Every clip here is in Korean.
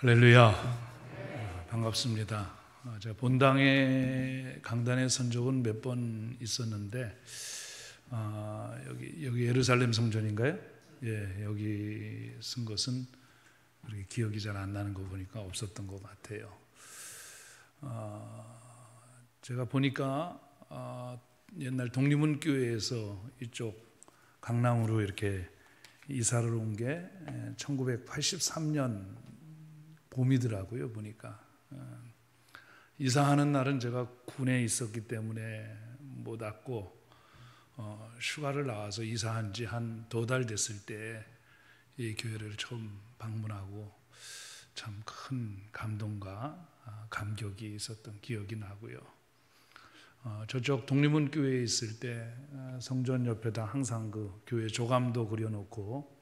할렐루야. 반갑습니다. 제가 본당에 강단에 선 적은 몇 번 있었는데 여기 예루살렘 성전인가요? 예, 여기 쓴 것은 그렇게 기억이 잘 안 나는 거 보니까 없었던 것 같아요. 제가 보니까 옛날 독립문 교회에서 이쪽 강남으로 이렇게 이사를 온 게 1983년 봄이더라고요. 보니까 이사하는 날은 제가 군에 있었기 때문에 못 왔고 휴가를 나와서 이사한 지 한 2달 됐을 때 이 교회를 처음 방문하고 참 큰 감동과 감격이 있었던 기억이 나고요. 저쪽 독립문 교회에 있을 때 성전 옆에다 항상 그 교회 조감도 그려놓고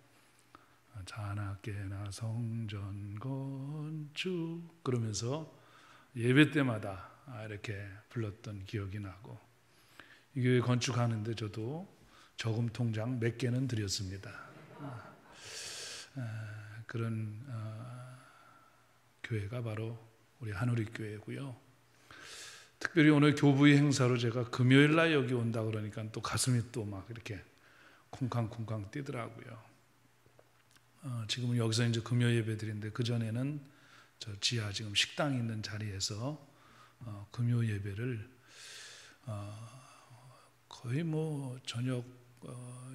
자나깨나 성전 건축 그러면서 예배 때마다 이렇게 불렀던 기억이 나고, 이 교회 건축하는데 저도 저금 통장 몇 개는 드렸습니다. 그런 교회가 바로 우리 한우리교회고요. 특별히 오늘 교부의 행사로 제가 금요일 날 여기 온다 그러니까 또 가슴이 또 막 이렇게 쿵쾅쿵쾅 뛰더라고요. 지금은 여기서 이제 금요 예배 드리는데 그 전에는 저 지하 지금 식당 있는 자리에서 금요 예배를 거의 뭐 저녁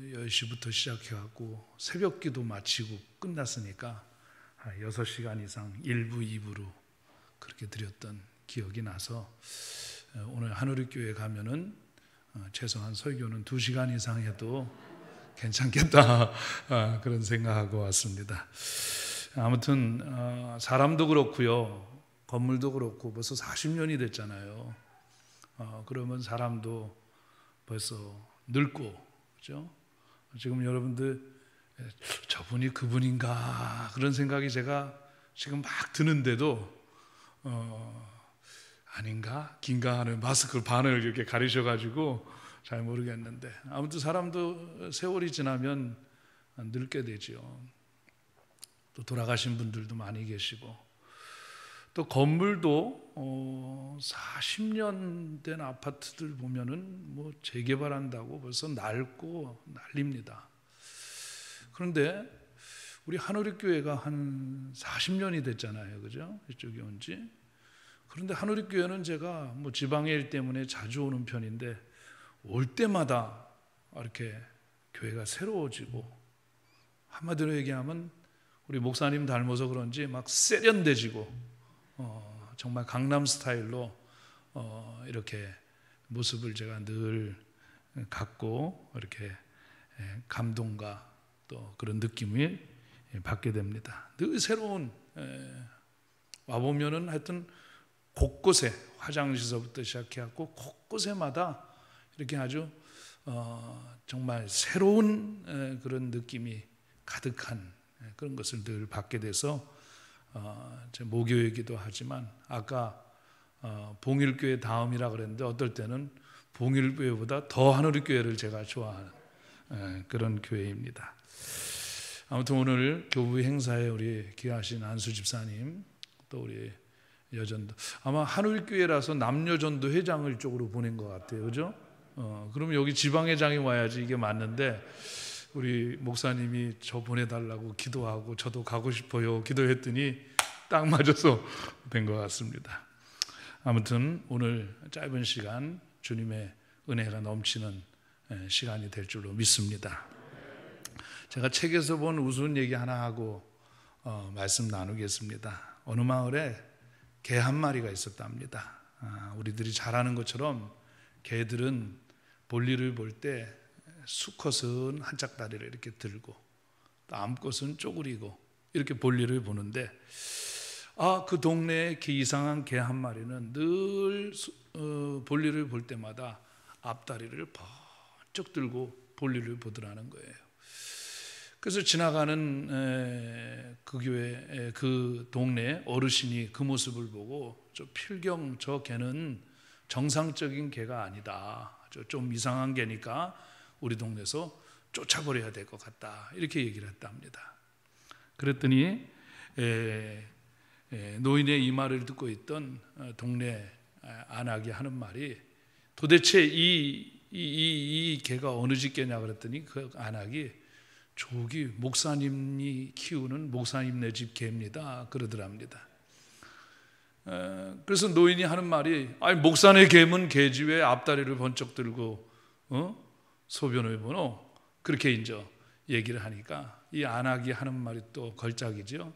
10시부터 시작해갖고 새벽기도 마치고 끝났으니까 6시간 이상 1부, 2부로 그렇게 드렸던 기억이 나서 오늘 한우리교회 가면은 최소한 설교는 2시간 이상 해도 괜찮겠다 그런 생각하고 왔습니다. 아무튼 사람도 그렇고요, 건물도 그렇고 벌써 40년이 됐잖아요. 그러면 사람도 벌써 늙고, 그렇죠? 지금 여러분들 저분이 그분인가 그런 생각이 제가 지금 막 드는데도 아닌가 긴가 하는 마스크 반을 이렇게 가리셔가지고 잘 모르겠는데, 아무튼 사람도 세월이 지나면 늙게 되죠. 또 돌아가신 분들도 많이 계시고, 또 건물도 40년 된 아파트들 보면은 뭐 재개발한다고 벌써 낡고 난립니다. 그런데 우리 한우리교회가 한 40년이 됐잖아요, 그죠? 이쪽에 온 지. 그런데 한우리교회는 제가 뭐 지방의 일 때문에 자주 오는 편인데 올 때마다 이렇게 교회가 새로워지고, 한마디로 얘기하면 우리 목사님 닮아서 그런지 막 세련돼지고 정말 강남 스타일로 이렇게 모습을 제가 늘 갖고 이렇게 감동과 또 그런 느낌을 받게 됩니다. 늘 새로운, 와보면은 하여튼 곳곳에 화장실서부터 시작해갖고 곳곳에마다 이렇게 아주 정말 새로운 그런 느낌이 가득한 그런 것을 늘 받게 돼서 제 모교이기도 하지만 아까 봉일교회 다음이라 그랬는데 어떨 때는 봉일교회보다 더 한우리교회를 제가 좋아하는 그런 교회입니다. 아무튼 오늘 교부 행사에 우리 귀하신 안수 집사님, 또 우리 여전도, 아마 한우리교회라서 남여전도 회장을 이쪽으로 보낸 것 같아요, 그죠? 그러면 여기 지방회장이 와야지 이게 맞는데, 우리 목사님이 저 보내달라고 기도하고 저도 가고 싶어요 기도했더니 딱 맞아서 된 것 같습니다. 아무튼 오늘 짧은 시간 주님의 은혜가 넘치는 시간이 될 줄로 믿습니다. 제가 책에서 본 우스운 얘기 하나 하고 말씀 나누겠습니다. 어느 마을에 개 한 마리가 있었답니다. 우리들이 잘 아는 것처럼 개들은 볼일을 볼 때 수컷은 한 짝다리를 이렇게 들고 또 암컷은 쪼그리고 이렇게 볼일을 보는데, 그 동네에 이상한 개 한 마리는 늘 볼일을 볼 때마다 앞다리를 번쩍 들고 볼일을 보더라는 거예요. 그래서 지나가는 그 교회, 그 동네 어르신이 그 모습을 보고 저 필경 저 개는 정상적인 개가 아니다, 좀 이상한 개니까 우리 동네에서 쫓아버려야 될 것 같다, 이렇게 얘기를 했답니다. 그랬더니 노인의 이 말을 듣고 있던 동네 안악이 하는 말이, 도대체 이 개가 어느 집 개냐 그랬더니 그 안악이 저기 목사님이 키우는 목사님네 집 개입니다 그러더랍니다. 그래서 노인이 하는 말이, 아니 목사네 개면 개지 왜 앞다리를 번쩍 들고 소변을 보노? 그렇게 이제 얘기를 하니까 이 안악이 하는 말이 또 걸작이죠.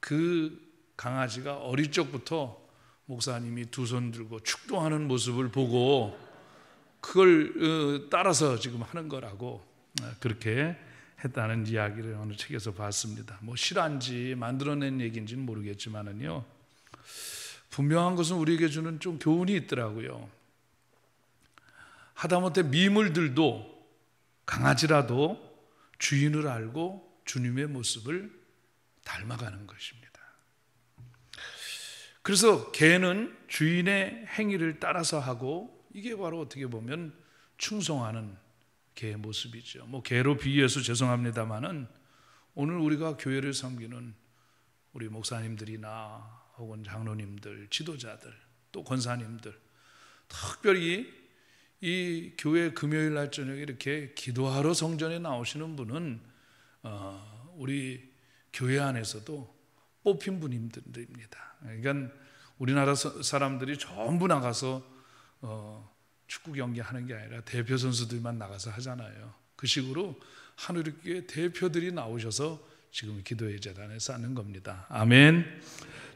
그 강아지가 어릴 적부터 목사님이 두 손 들고 축도하는 모습을 보고 그걸 따라서 지금 하는 거라고 그렇게 했다는 이야기를 어느 책에서 봤습니다. 뭐 실화인지 만들어낸 얘기인지는 모르겠지만은요, 분명한 것은 우리에게 주는 좀 교훈이 있더라고요. 하다못해 미물들도, 강아지라도 주인을 알고 주님의 모습을 닮아가는 것입니다. 그래서 개는 주인의 행위를 따라서 하고, 이게 바로 어떻게 보면 충성하는 개의 모습이죠. 뭐 개로 비유해서 죄송합니다만은 오늘 우리가 교회를 섬기는 우리 목사님들이나 혹은 장로님들, 지도자들, 또 권사님들, 특별히 이 교회 금요일 날 저녁에 이렇게 기도하러 성전에 나오시는 분은 우리 교회 안에서도 뽑힌 분들입니다. 그러니까 우리나라 사람들이 전부 나가서 축구 경기 하는 게 아니라 대표 선수들만 나가서 하잖아요. 그 식으로 하늘교회 대표들이 나오셔서 지금 기도의 재단에 쌓는 겁니다. 아멘.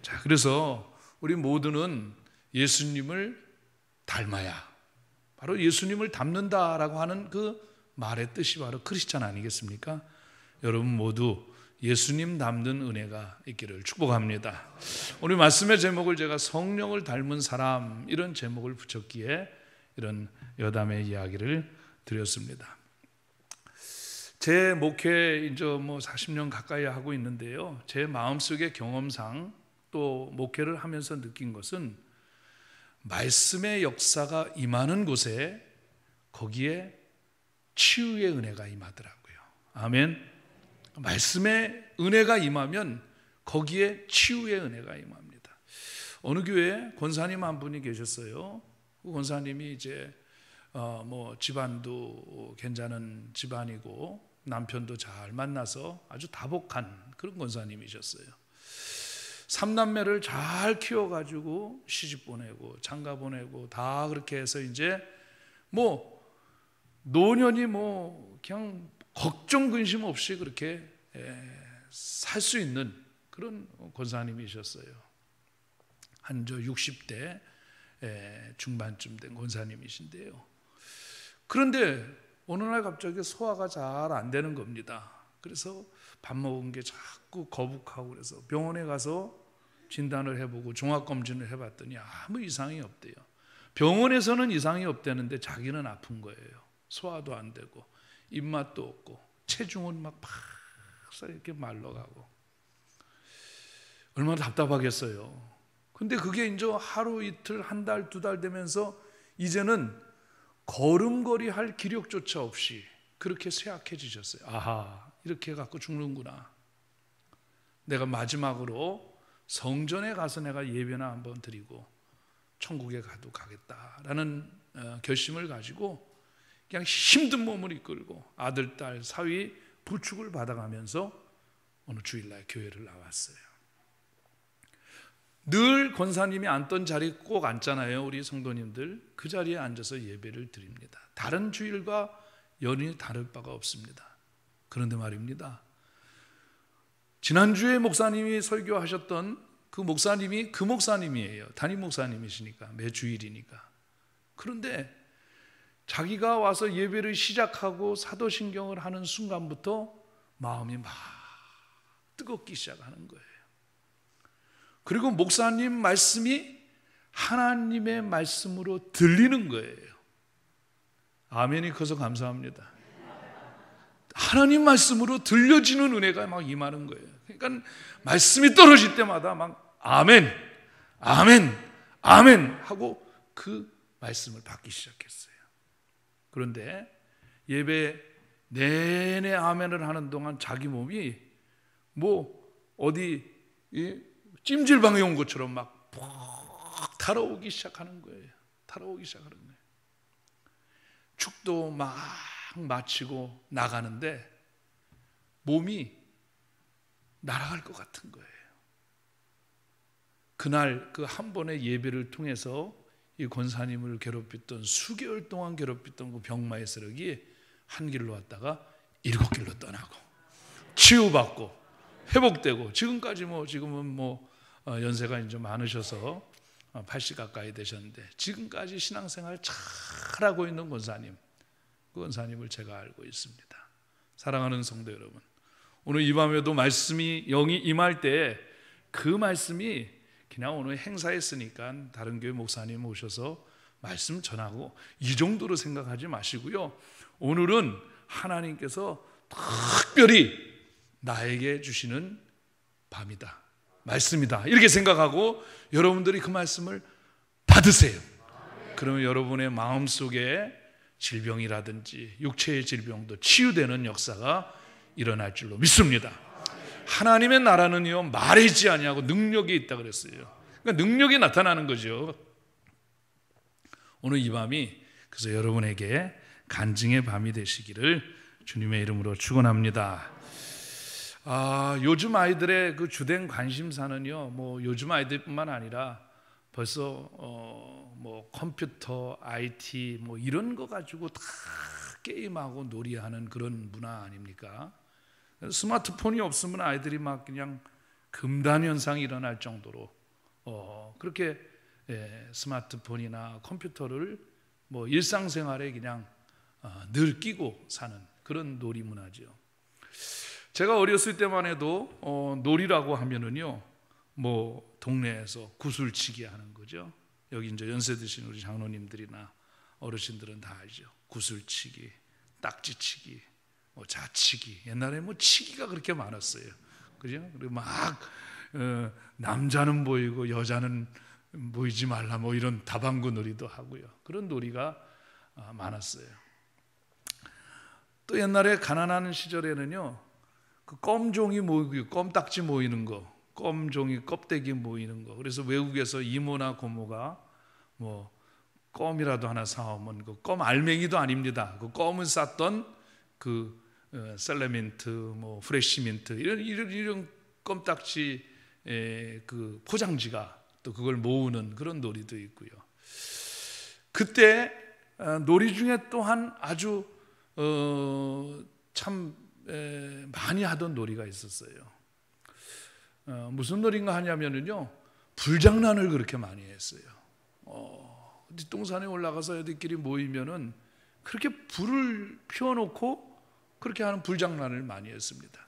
자, 그래서 우리 모두는 예수님을 닮아야, 바로 예수님을 닮는다라고 하는 그 말의 뜻이 바로 크리스찬 아니겠습니까? 여러분 모두 예수님 닮는 은혜가 있기를 축복합니다. 오늘 말씀의 제목을 제가 성령을 닮은 사람, 이런 제목을 붙였기에 이런 여담의 이야기를 드렸습니다. 제 목회 이제 뭐 40년 가까이 하고 있는데요, 제 마음속의 경험상 또 목회를 하면서 느낀 것은, 말씀의 역사가 임하는 곳에 거기에 치유의 은혜가 임하더라고요. 아멘. 말씀의 은혜가 임하면 거기에 치유의 은혜가 임합니다. 어느 교회에 권사님 한 분이 계셨어요. 그 권사님이 이제 뭐 집안도 괜찮은 집안이고 남편도 잘 만나서 아주 다복한 그런 권사님이셨어요. 3남매를 잘 키워가지고 시집 보내고 장가 보내고 다 그렇게 해서 이제 뭐 노년이 뭐 그냥 걱정 근심 없이 그렇게 살 수 있는 그런 권사님이셨어요. 한 저 60대 중반쯤 된 권사님이신데요. 그런데 어느 날 갑자기 소화가 잘 안 되는 겁니다. 그래서 밥 먹은 게 자꾸 거북하고, 그래서 병원에 가서 진단을 해보고 종합검진을 해봤더니 아무 이상이 없대요. 병원에서는 이상이 없다는데 자기는 아픈 거예요. 소화도 안 되고 입맛도 없고 체중은 막 팍 이렇게 말라가고, 얼마나 답답하겠어요. 근데 그게 이제 하루 이틀 한 달 두 달 되면서 이제는 걸음걸이 할 기력조차 없이 그렇게 쇠약해지셨어요. 아하, 이렇게 갖고 죽는구나. 내가 마지막으로 성전에 가서 내가 예배나 한번 드리고 천국에 가도 가겠다라는 결심을 가지고 그냥 힘든 몸을 이끌고 아들, 딸, 사위 부축을 받아가면서 어느 주일날 교회를 나왔어요. 늘 권사님이 앉던 자리 꼭 앉잖아요. 우리 성도님들 그 자리에 앉아서 예배를 드립니다. 다른 주일과 연이 다를 바가 없습니다. 그런데 말입니다, 지난주에 목사님이 설교하셨던 그 목사님이 그 목사님이에요. 담임 목사님이시니까, 매 주일이니까. 그런데 자기가 와서 예배를 시작하고 사도신경을 하는 순간부터 마음이 막 뜨겁기 시작하는 거예요. 그리고 목사님 말씀이 하나님의 말씀으로 들리는 거예요. 아멘이 커서 감사합니다. 하나님 말씀으로 들려지는 은혜가 막 임하는 거예요. 그러니까 말씀이 떨어질 때마다 막 아멘, 아멘, 아멘 하고 그 말씀을 받기 시작했어요. 그런데 예배 내내 아멘을 하는 동안 자기 몸이 뭐 어디 찜질방에 온 것처럼 막 푹 달아오기 시작하는 거예요. 달아오기 시작하는 거예요. 축도 막 마치고 나가는데 몸이 날아갈 것 같은 거예요. 그날 그 한 번의 예배를 통해서 이 권사님을 괴롭혔던, 수개월 동안 괴롭혔던 그 병마의 세력이 한 길로 왔다가 7길로 떠나고 치유받고 회복되고, 지금은 연세가 이제 많으셔서 80 가까이 되셨는데 지금까지 신앙생활 잘하고 있는 권사님, 그 권사님을 제가 알고 있습니다. 사랑하는 성도 여러분, 오늘 이 밤에도 말씀이 영이 임할 때 그 말씀이 그냥 오늘 행사했으니까 다른 교회 목사님 오셔서 말씀 전하고 이 정도로 생각하지 마시고요, 오늘은 하나님께서 특별히 나에게 주시는 밤이다, 말씀이다, 이렇게 생각하고 여러분들이 그 말씀을 받으세요. 그러면 여러분의 마음속에 질병이라든지 육체의 질병도 치유되는 역사가 일어날 줄로 믿습니다. 하나님의 나라는요, 말이지 아니하고 능력이 있다 그랬어요. 그러니까 능력이 나타나는 거죠. 오늘 이 밤이 그래서 여러분에게 간증의 밤이 되시기를 주님의 이름으로 축원합니다. 요즘 아이들의 그 주된 관심사는요, 요즘 아이들뿐만 아니라 벌써 컴퓨터, IT 이런 거 가지고 다 게임하고 놀이하는 그런 문화 아닙니까? 스마트폰이 없으면 아이들이 막 그냥 금단 현상이 일어날 정도로 그렇게 스마트폰이나 컴퓨터를 일상생활에 그냥 늘 끼고 사는 그런 놀이 문화죠. 제가 어렸을 때만 해도 놀이라고 하면은요, 동네에서 구슬치기 하는 거죠. 여기 이제 연세 드신 우리 장로님들이나 어르신들은 다 알죠. 구슬치기, 딱지치기, 자치기. 옛날에 치기가 그렇게 많았어요. 그죠? 그리고 막 남자는 보이고 여자는 보이지 말라 이런 다방구 놀이도 하고요. 그런 놀이가 많았어요. 또 옛날에 가난한 시절에는요, 그 껌종이 모이고 껌딱지 모이는 거, 껌종이 껍데기 모이는 거. 그래서 외국에서 이모나 고모가 껌이라도 하나 사오면 그 껌 알맹이도 아닙니다. 그 껌을 쌌던 그 셀레민트, 프레시민트 이런 껌딱지 그 포장지가 또 그걸 모으는 그런 놀이도 있고요. 그때 놀이 중에 또한 아주 참 많이 하던 놀이가 있었어요. 무슨 놀이인가 하냐면요, 불장난을 그렇게 많이 했어요. 뒷동산에 올라가서 애들끼리 모이면은 그렇게 불을 피워놓고 그렇게 하는 불장난을 많이 했습니다.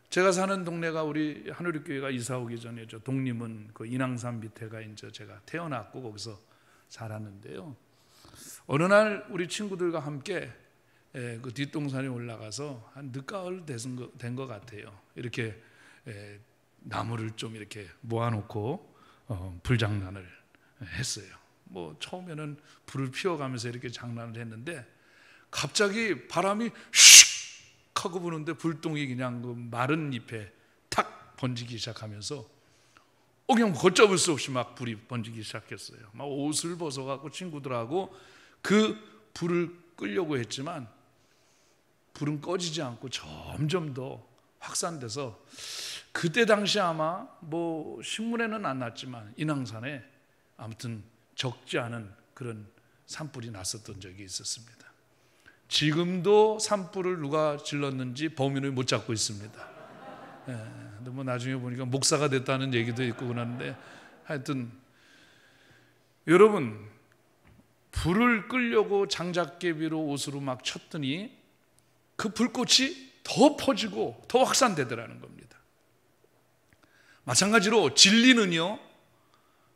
제가 사는 동네가 우리 하늘교회가 이사 오기 전에 독림은 그 인왕산 밑에가 이제 제가 태어났고 거기서 살았는데요. 어느 날 우리 친구들과 함께 그 뒷동산에 올라가서 한 늦가을 된 것 같아요. 이렇게 나무를 좀 이렇게 모아놓고 불장난을 했어요. 처음에는 불을 피워가면서 이렇게 장난을 했는데 갑자기 바람이 슉 하고 부는데 불똥이 그냥 그 마른 잎에 탁 번지기 시작하면서 그냥 걷잡을 수 없이 막 불이 번지기 시작했어요. 막 옷을 벗어갖고 친구들하고 그 불을 끄려고 했지만 불은 꺼지지 않고 점점 더 확산돼서 그때 당시 아마 신문에는 안 났지만 인왕산에 아무튼 적지 않은 그런 산불이 났었던 적이 있었습니다. 지금도 산불을 누가 질렀는지 범인을 못 잡고 있습니다. 근데 나중에 보니까 목사가 됐다는 얘기도 있고 그러는데, 하여튼 여러분, 불을 끄려고 장작개비로 옷으로 막 쳤더니 그 불꽃이 더 퍼지고 더 확산되더라는 겁니다. 마찬가지로 진리는요,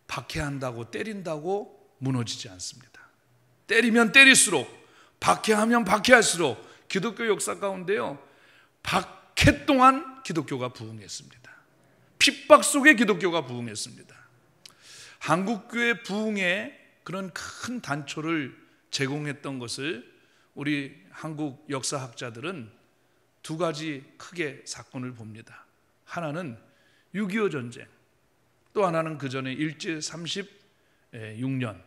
박해한다고 때린다고 무너지지 않습니다. 때리면 때릴수록, 박해하면 박해할수록 기독교 역사 가운데요, 박해 동안 기독교가 부흥했습니다. 핍박 속에 기독교가 부흥했습니다. 한국교회 부흥에 그런 큰 단초를 제공했던 것을 우리 한국 역사학자들은 두 가지 크게 사건을 봅니다. 하나는 6.25 전쟁, 또 하나는 그 전에 일제 36년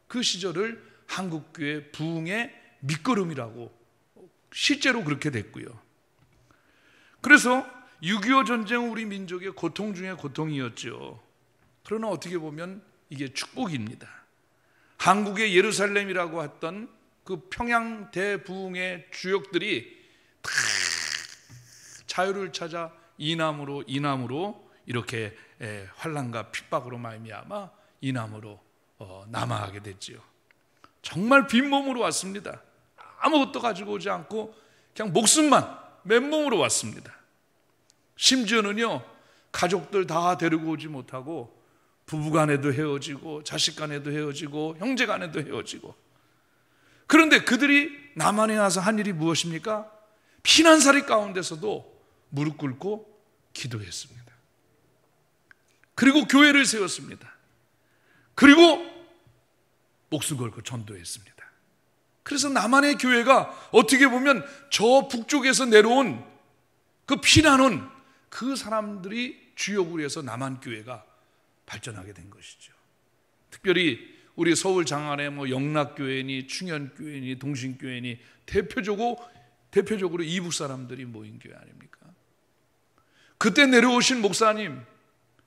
그 시절을 한국교회 부흥의 밑거름이라고 실제로 그렇게 됐고요. 그래서 6.25 전쟁은 우리 민족의 고통 중에 고통이었죠. 그러나 어떻게 보면 이게 축복입니다. 한국의 예루살렘이라고 했던 그 평양 대부흥의 주역들이 다 자유를 찾아 이남으로 이렇게 환난과 핍박으로 말미암아 이남으로 남아가게 됐지요. 정말 빈몸으로 왔습니다. 아무것도 가지고 오지 않고 그냥 목숨만 맨몸으로 왔습니다. 심지어는요, 가족들 다 데리고 오지 못하고 부부간에도 헤어지고 자식간에도 헤어지고 형제간에도 헤어지고. 그런데 그들이 남한에 와서 한 일이 무엇입니까? 피난사리 가운데서도 무릎 꿇고 기도했습니다. 그리고 교회를 세웠습니다. 그리고 목숨 걸고 전도했습니다. 그래서 남한의 교회가 어떻게 보면 저 북쪽에서 내려온 그 피난 온 그 사람들이 주역으로 해서 남한 교회가 발전하게 된 것이죠. 특별히 우리 서울 장안에 영락교회니 충현교회니 동신교회니 대표적으로 이북 사람들이 모인 교회 아닙니까? 그때 내려오신 목사님,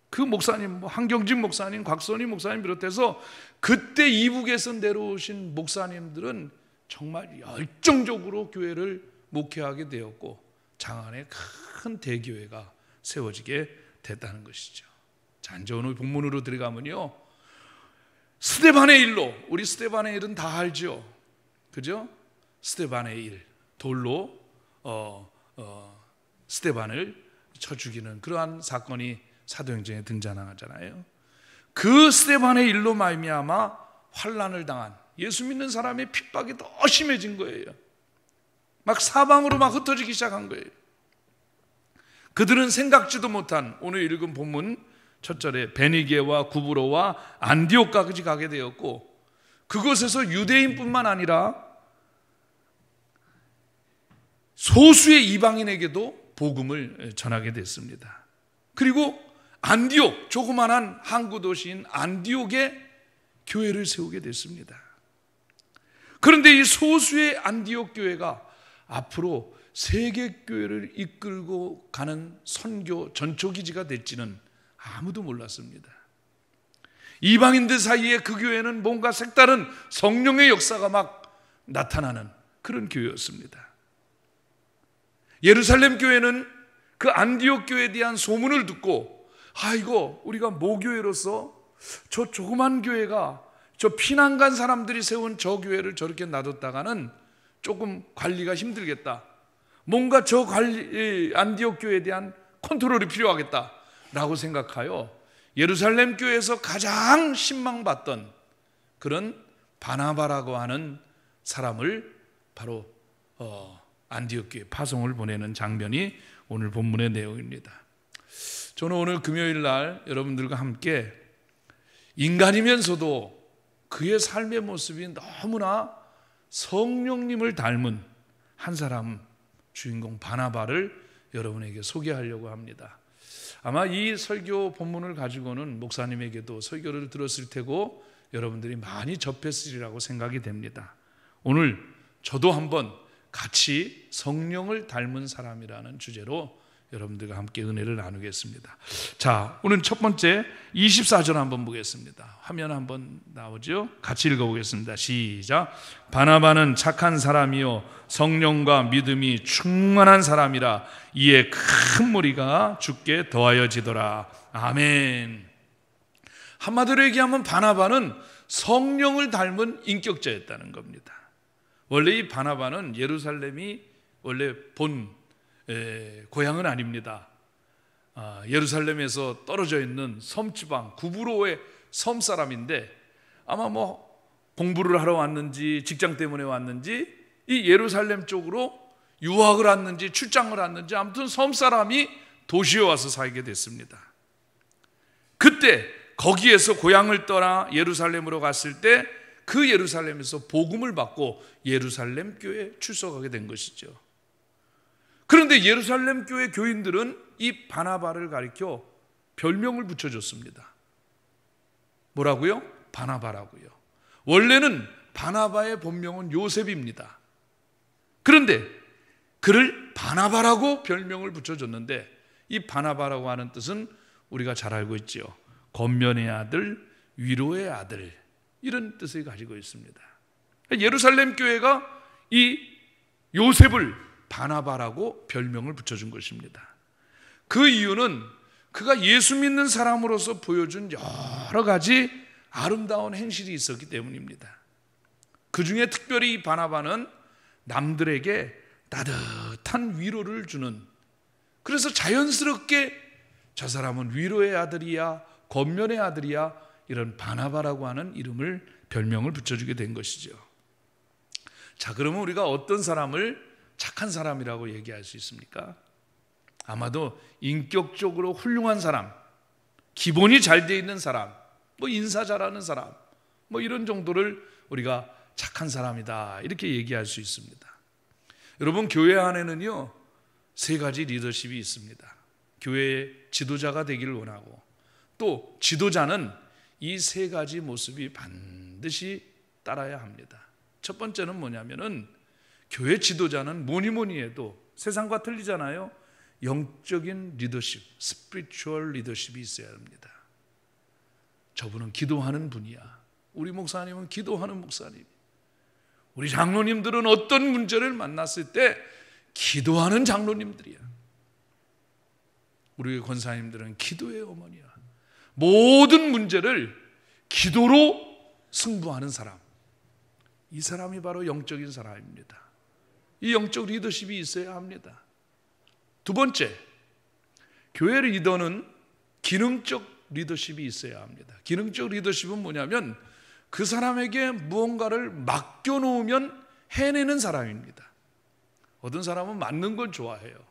그 목사님 한경진 목사님, 곽선희 목사님 비롯해서 그때 이북에서 내려오신 목사님들은 정말 열정적으로 교회를 목회하게 되었고 장안에 큰 대교회가 세워지게 됐다는 것이죠. 자, 이제 오늘 본문으로 들어가면요, 스데반의 일로, 우리 스데반의 일은 다 알죠, 그죠? 스데반의 일, 돌로 스데반을 쳐 죽이는 그러한 사건이 사도행전에 등장하잖아요. 그 스데반의 일로 말미암아 환난을 당한 예수 믿는 사람의 핍박이 더 심해진 거예요. 막 사방으로 막 흩어지기 시작한 거예요. 그들은 생각지도 못한 오늘 읽은 본문 첫 절에 베니게와 구브로와 안디옥까지 가게 되었고, 그곳에서 유대인뿐만 아니라 소수의 이방인에게도 복음을 전하게 됐습니다. 그리고 안디옥, 조그만한 항구 도시인 안디옥에 교회를 세우게 됐습니다. 그런데 이 소수의 안디옥 교회가 앞으로 세계 교회를 이끌고 가는 선교 전초기지가 될지는 아무도 몰랐습니다. 이방인들 사이에 그 교회는 뭔가 색다른 성령의 역사가 막 나타나는 그런 교회였습니다. 예루살렘 교회는 그 안디옥 교회에 대한 소문을 듣고, 이거 우리가 모교회로서 저 조그만 교회가 저 피난 간 사람들이 세운 저 교회를 저렇게 놔뒀다가는 조금 관리가 힘들겠다, 뭔가 저 안디옥 교회에 대한 컨트롤이 필요하겠다라고 생각하여 예루살렘 교회에서 가장 신망받던 그런 바나바라고 하는 사람을 바로 안디옥 교회 파송을 보내는 장면이 오늘 본문의 내용입니다. 저는 오늘 금요일 날 여러분들과 함께 인간이면서도 그의 삶의 모습이 너무나 성령님을 닮은 한 사람, 주인공 바나바를 여러분에게 소개하려고 합니다. 아마 이 설교 본문을 가지고는 목사님에게도 설교를 들었을 테고 여러분들이 많이 접했으리라고 생각이 됩니다. 오늘 저도 한번 같이 성령을 닮은 사람이라는 주제로 여러분들과 함께 은혜를 나누겠습니다. 자, 오늘 첫 번째 24절 한번 보겠습니다. 화면 한번 나오죠? 같이 읽어보겠습니다. 시작. 바나바는 착한 사람이요 성령과 믿음이 충만한 사람이라 이에 큰 무리가 주께 더하여지더라. 아멘. 한마디로 얘기하면 바나바는 성령을 닮은 인격자였다는 겁니다. 원래 이 바나바는 예루살렘이 원래 본 고향은 아닙니다. 예루살렘에서 떨어져 있는 섬지방 구브로의 섬 사람인데, 아마 공부를 하러 왔는지 직장 때문에 왔는지 이 예루살렘 쪽으로 유학을 왔는지 출장을 왔는지 아무튼 섬 사람이 도시에 와서 살게 됐습니다. 그때 거기에서 고향을 떠나 예루살렘으로 갔을 때 그 예루살렘에서 복음을 받고 예루살렘 교회에 출석하게 된 것이죠. 그런데 예루살렘 교회 교인들은 이 바나바를 가리켜 별명을 붙여줬습니다. 뭐라고요? 바나바라고요. 원래는 바나바의 본명은 요셉입니다. 그런데 그를 바나바라고 별명을 붙여줬는데, 이 바나바라고 하는 뜻은 우리가 잘 알고 있죠. 권면의 아들, 위로의 아들, 이런 뜻을 가지고 있습니다. 예루살렘 교회가 이 요셉을 바나바라고 별명을 붙여준 것입니다. 그 이유는 그가 예수 믿는 사람으로서 보여준 여러 가지 아름다운 행실이 있었기 때문입니다. 그 중에 특별히 이 바나바는 남들에게 따뜻한 위로를 주는, 그래서 자연스럽게 저 사람은 위로의 아들이야, 권면의 아들이야, 이런 바나바라고 하는 이름을, 별명을 붙여주게 된 것이죠. 자, 그러면 우리가 어떤 사람을 착한 사람이라고 얘기할 수 있습니까? 아마도 인격적으로 훌륭한 사람, 기본이 잘 돼 있는 사람, 인사 잘하는 사람, 이런 정도를 우리가 착한 사람이다, 이렇게 얘기할 수 있습니다. 여러분, 교회 안에는요 3가지 리더십이 있습니다. 교회의 지도자가 되기를 원하고, 또 지도자는 이 3가지 모습이 반드시 따라야 합니다. 첫 번째는 뭐냐면은, 교회 지도자는 뭐니 해도 세상과 틀리잖아요. 영적인 리더십, 스피리추얼 리더십이 있어야 합니다. 저분은 기도하는 분이야. 우리 목사님은 기도하는 목사님. 우리 장로님들은 어떤 문제를 만났을 때 기도하는 장로님들이야. 우리 권사님들은 기도의 어머니야. 모든 문제를 기도로 승부하는 사람, 이 사람이 바로 영적인 사람입니다. 이 영적 리더십이 있어야 합니다. 두 번째, 교회 리더는 기능적 리더십이 있어야 합니다. 기능적 리더십은 뭐냐면, 그 사람에게 무언가를 맡겨놓으면 해내는 사람입니다. 어떤 사람은 맡는 걸 좋아해요.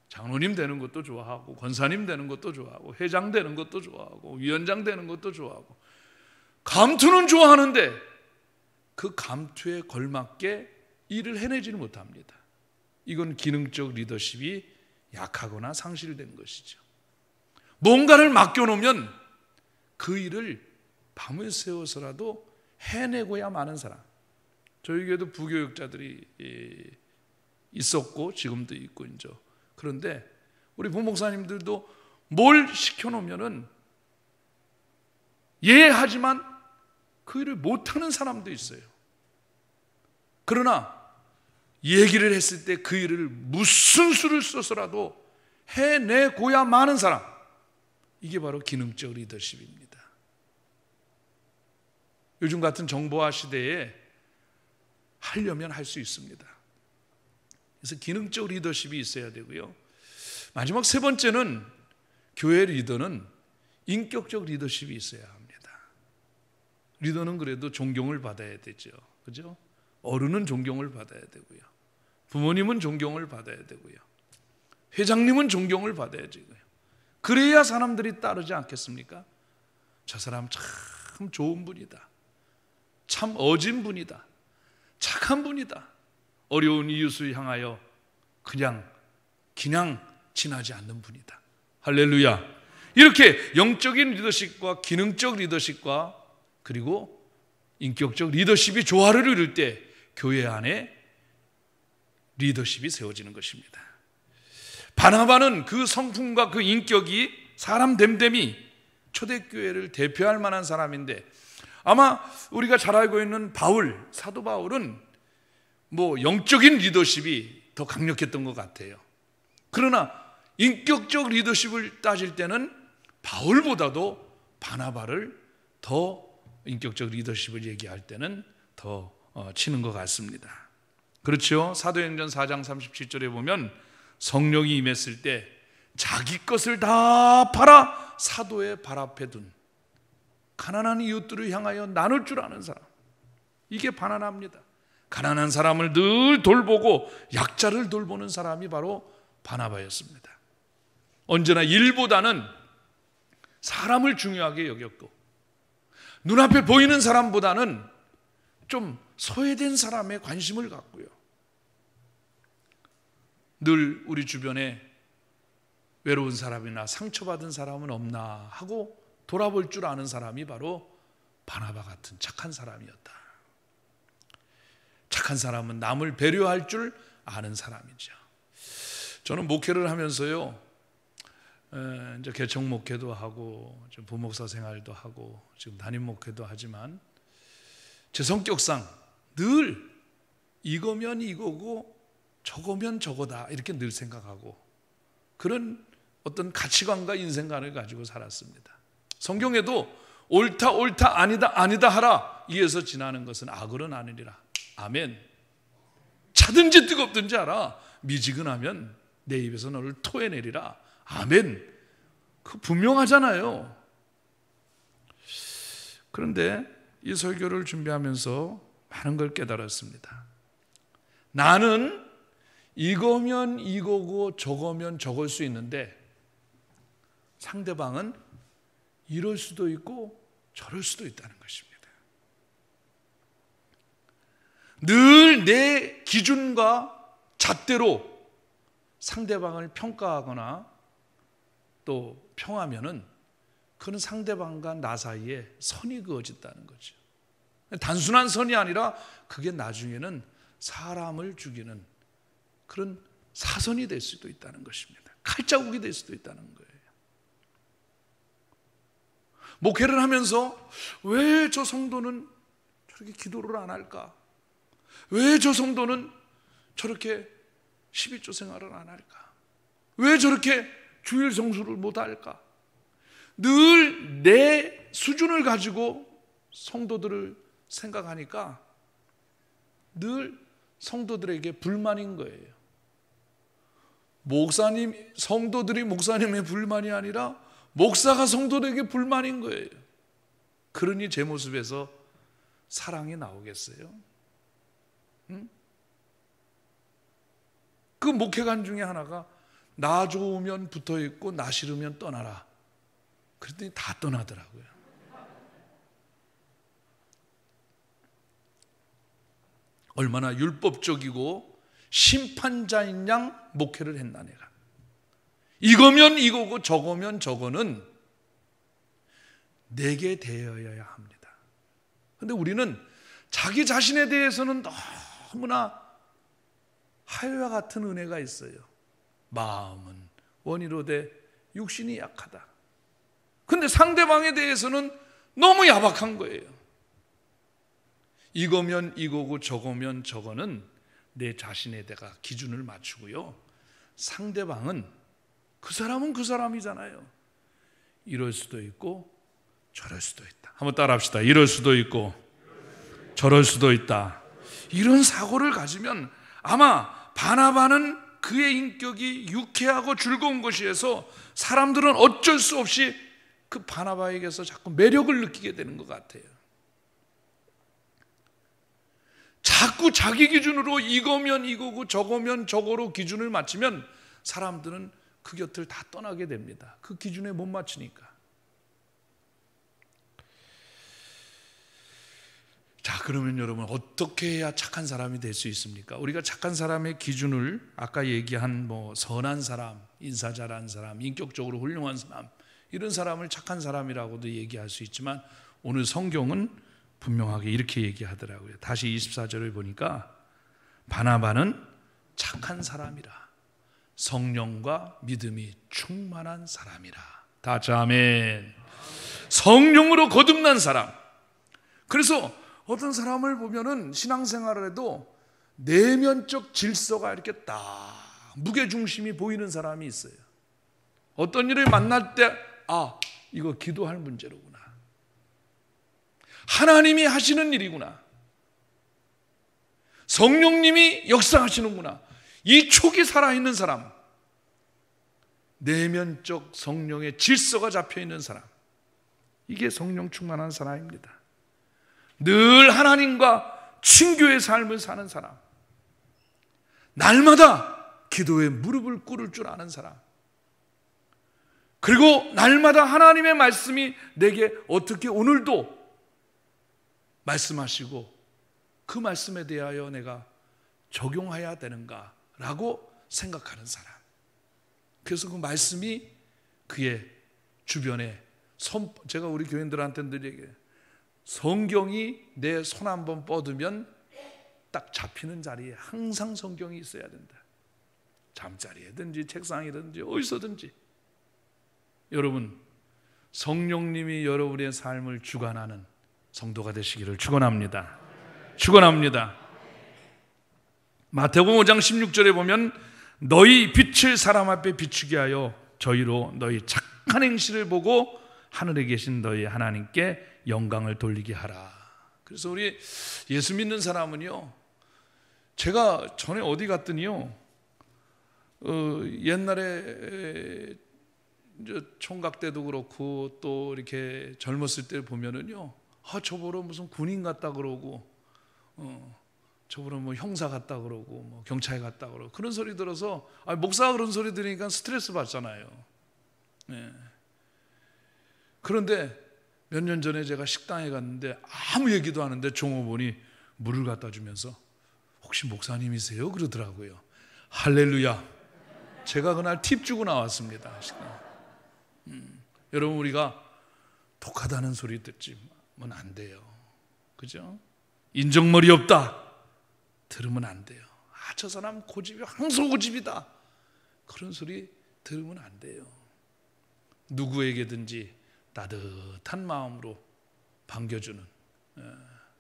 장로님 되는 것도 좋아하고, 권사님 되는 것도 좋아하고, 회장 되는 것도 좋아하고, 위원장 되는 것도 좋아하고, 감투는 좋아하는데 그 감투에 걸맞게 일을 해내지는 못합니다. 이건 기능적 리더십이 약하거나 상실된 것이죠. 뭔가를 맡겨놓으면 그 일을 밤을 새워서라도 해내고야 마는 사람. 저희 교회도 부교육자들이 있었고 지금도 있고 있죠. 그런데 우리 부목사님들도 뭘 시켜놓으면은 하지만 그 일을 못하는 사람도 있어요. 그러나 얘기를 했을 때 그 일을 무슨 수를 써서라도 해내고야 마는 사람, 이게 바로 기능적 리더십입니다. 요즘 같은 정보화 시대에 하려면 할 수 있습니다. 그래서 기능적 리더십이 있어야 되고요. 마지막 3번째는, 교회 리더는 인격적 리더십이 있어야 합니다. 리더는 그래도 존경을 받아야 되죠. 그죠? 어른은 존경을 받아야 되고요. 부모님은 존경을 받아야 되고요. 회장님은 존경을 받아야 되고요. 그래야 사람들이 따르지 않겠습니까? 저 사람 참 좋은 분이다. 참 어진 분이다. 착한 분이다. 어려운 이웃을 향하여 그냥 지나지 않는 분이다. 할렐루야. 이렇게 영적인 리더십과 기능적 리더십과 그리고 인격적 리더십이 조화를 이룰 때 교회 안에 리더십이 세워지는 것입니다. 바나바는 그 성품과 그 인격이 사람 됨됨이 초대교회를 대표할 만한 사람인데, 아마 우리가 잘 알고 있는 사도 바울은 영적인 리더십이 더 강력했던 것 같아요. 그러나 인격적 리더십을 따질 때는 바울보다도 바나바를 더, 인격적 리더십을 얘기할 때는 더 치는 것 같습니다. 그렇죠? 사도행전 4장 37절에 보면 성령이 임했을 때 자기 것을 다 팔아 사도의 발 앞에 둔 가난한 이웃들을 향하여 나눌 줄 아는 사람, 이게 바나바입니다. 가난한 사람을 늘 돌보고 약자를 돌보는 사람이 바로 바나바였습니다. 언제나 일보다는 사람을 중요하게 여겼고, 눈앞에 보이는 사람보다는 좀 소외된 사람에 관심을 갖고요. 늘 우리 주변에 외로운 사람이나 상처받은 사람은 없나 하고 돌아볼 줄 아는 사람이 바로 바나바 같은 착한 사람이었다. 착한 사람은 남을 배려할 줄 아는 사람이죠. 저는 목회를 하면서요, 이제 개척 목회도 하고 부목사 생활도 하고 지금 담임 목회도 하지만 제 성격상 늘 이거면 이거고 저거면 저거다 이렇게 늘 생각하고 그런 어떤 가치관과 인생관을 가지고 살았습니다. 성경에도 옳다 아니다 하라 이에서 지나는 것은 악으로 나누리라. 아멘. 차든지 뜨겁든지 알아. 미지근하면 내 입에서 너를 토해내리라. 아멘. 그 분명하잖아요. 그런데 이 설교를 준비하면서 많은 걸 깨달았습니다. 나는 이거면 이거고 저거면 저걸 수 있는데 상대방은 이럴 수도 있고 저럴 수도 있다는 것입니다. 늘 내 기준과 잣대로 상대방을 평가하거나 또 평하면은 그는 상대방과 나 사이에 선이 그어진다는 거죠. 단순한 선이 아니라 그게 나중에는 사람을 죽이는 그런 사선이 될 수도 있다는 것입니다. 칼자국이 될 수도 있다는 거예요. 목회를 하면서 왜 저 성도는 저렇게 기도를 안 할까? 왜 저 성도는 저렇게 11조 생활을 안 할까? 왜 저렇게 주일 성수를 못 할까? 늘 내 수준을 가지고 성도들을 생각하니까 늘 성도들에게 불만인 거예요. 성도들이 목사님의 불만이 아니라 목사가 성도들에게 불만인 거예요. 그러니 제 모습에서 사랑이 나오겠어요? 응? 그 목회관 중에 하나가 나 좋으면 붙어있고 나 싫으면 떠나라. 그랬더니 다 떠나더라고요. 얼마나 율법적이고 심판자인 양 목회를 했나 내가. 이거면 이거고 저거면 저거는 내게 대하여야 합니다. 그런데 우리는 자기 자신에 대해서는 너무나 하여와 같은 은혜가 있어요. 마음은 원이로되 육신이 약하다. 그런데 상대방에 대해서는 너무 야박한 거예요. 이거면 이거고 저거면 저거는 내 자신에다가 기준을 맞추고요. 상대방은 그 사람은 그 사람이잖아요. 이럴 수도 있고 저럴 수도 있다. 한번 따라 합시다. 이럴 수도 있고 저럴 수도 있다. 이런 사고를 가지면 아마 바나바는 그의 인격이 유쾌하고 즐거운 것이어서 사람들은 어쩔 수 없이 그 바나바에게서 자꾸 매력을 느끼게 되는 것 같아요. 자꾸 자기 기준으로 이거면 이거고 저거면 저거로 기준을 맞추면 사람들은 그 곁을 다 떠나게 됩니다. 그 기준에 못 맞추니까. 자, 그러면 여러분 어떻게 해야 착한 사람이 될 수 있습니까? 우리가 착한 사람의 기준을 아까 얘기한 선한 사람, 인사 잘한 사람, 인격적으로 훌륭한 사람, 이런 사람을 착한 사람이라고도 얘기할 수 있지만 오늘 성경은 분명하게 이렇게 얘기하더라고요. 다시 24절을 보니까 바나바는 착한 사람이라 성령과 믿음이 충만한 사람이라. 다 같이 아멘. 성령으로 거듭난 사람. 그래서 어떤 사람을 보면은 신앙생활을 해도 내면적 질서가 이렇게 딱 무게중심이 보이는 사람이 있어요. 어떤 일을 만날 때 이거 기도할 문제로구나. 하나님이 하시는 일이구나. 성령님이 역사하시는구나. 이 촉이 살아있는 사람, 내면적 성령의 질서가 잡혀있는 사람, 이게 성령 충만한 사람입니다. 늘 하나님과 친교의 삶을 사는 사람, 날마다 기도에 무릎을 꿇을 줄 아는 사람, 그리고 날마다 하나님의 말씀이 내게 어떻게 오늘도 말씀하시고 그 말씀에 대하여 내가 적용해야 되는가라고 생각하는 사람, 그래서 그 말씀이 그의 주변에 제가 우리 교인들한테 늘 얘기해요. 성경이 내 손 한번 뻗으면 딱 잡히는 자리에 항상 성경이 있어야 된다. 잠자리에든지 책상이든지 어디서든지. 여러분, 성령님이 여러분의 삶을 주관하는 성도가 되시기를 축원합니다. 축원합니다. 마태복음 5장 16절에 보면 너희 빛을 사람 앞에 비추게 하여 저희로 너희 착한 행실을 보고 하늘에 계신 너희 하나님께 영광을 돌리게 하라. 그래서 우리 예수 믿는 사람은요, 제가 전에 어디 갔더니요, 옛날에 총각 때도 그렇고 또 이렇게 젊었을 때 보면은요, 저보러 무슨 군인 같다 그러고, 저보러 뭐 형사 같다 그러고, 뭐 경찰 같다 그러고 그런 소리 들어서, 목사가 그런 소리 들으니까 스트레스 받잖아요. 네. 그런데 몇 년 전에 제가 식당에 갔는데 아무 얘기도 안 하는데 종업원이 물을 갖다 주면서 혹시 목사님이세요? 그러더라고요. 할렐루야. 제가 그날 팁 주고 나왔습니다. 여러분, 우리가 독하다는 소리 듣지면 안 돼요. 그죠? 인정머리 없다 들으면 안 돼요. 저 사람 고집이 항소 고집이다 그런 소리 들으면 안 돼요. 누구에게든지 따뜻한 마음으로 반겨주는,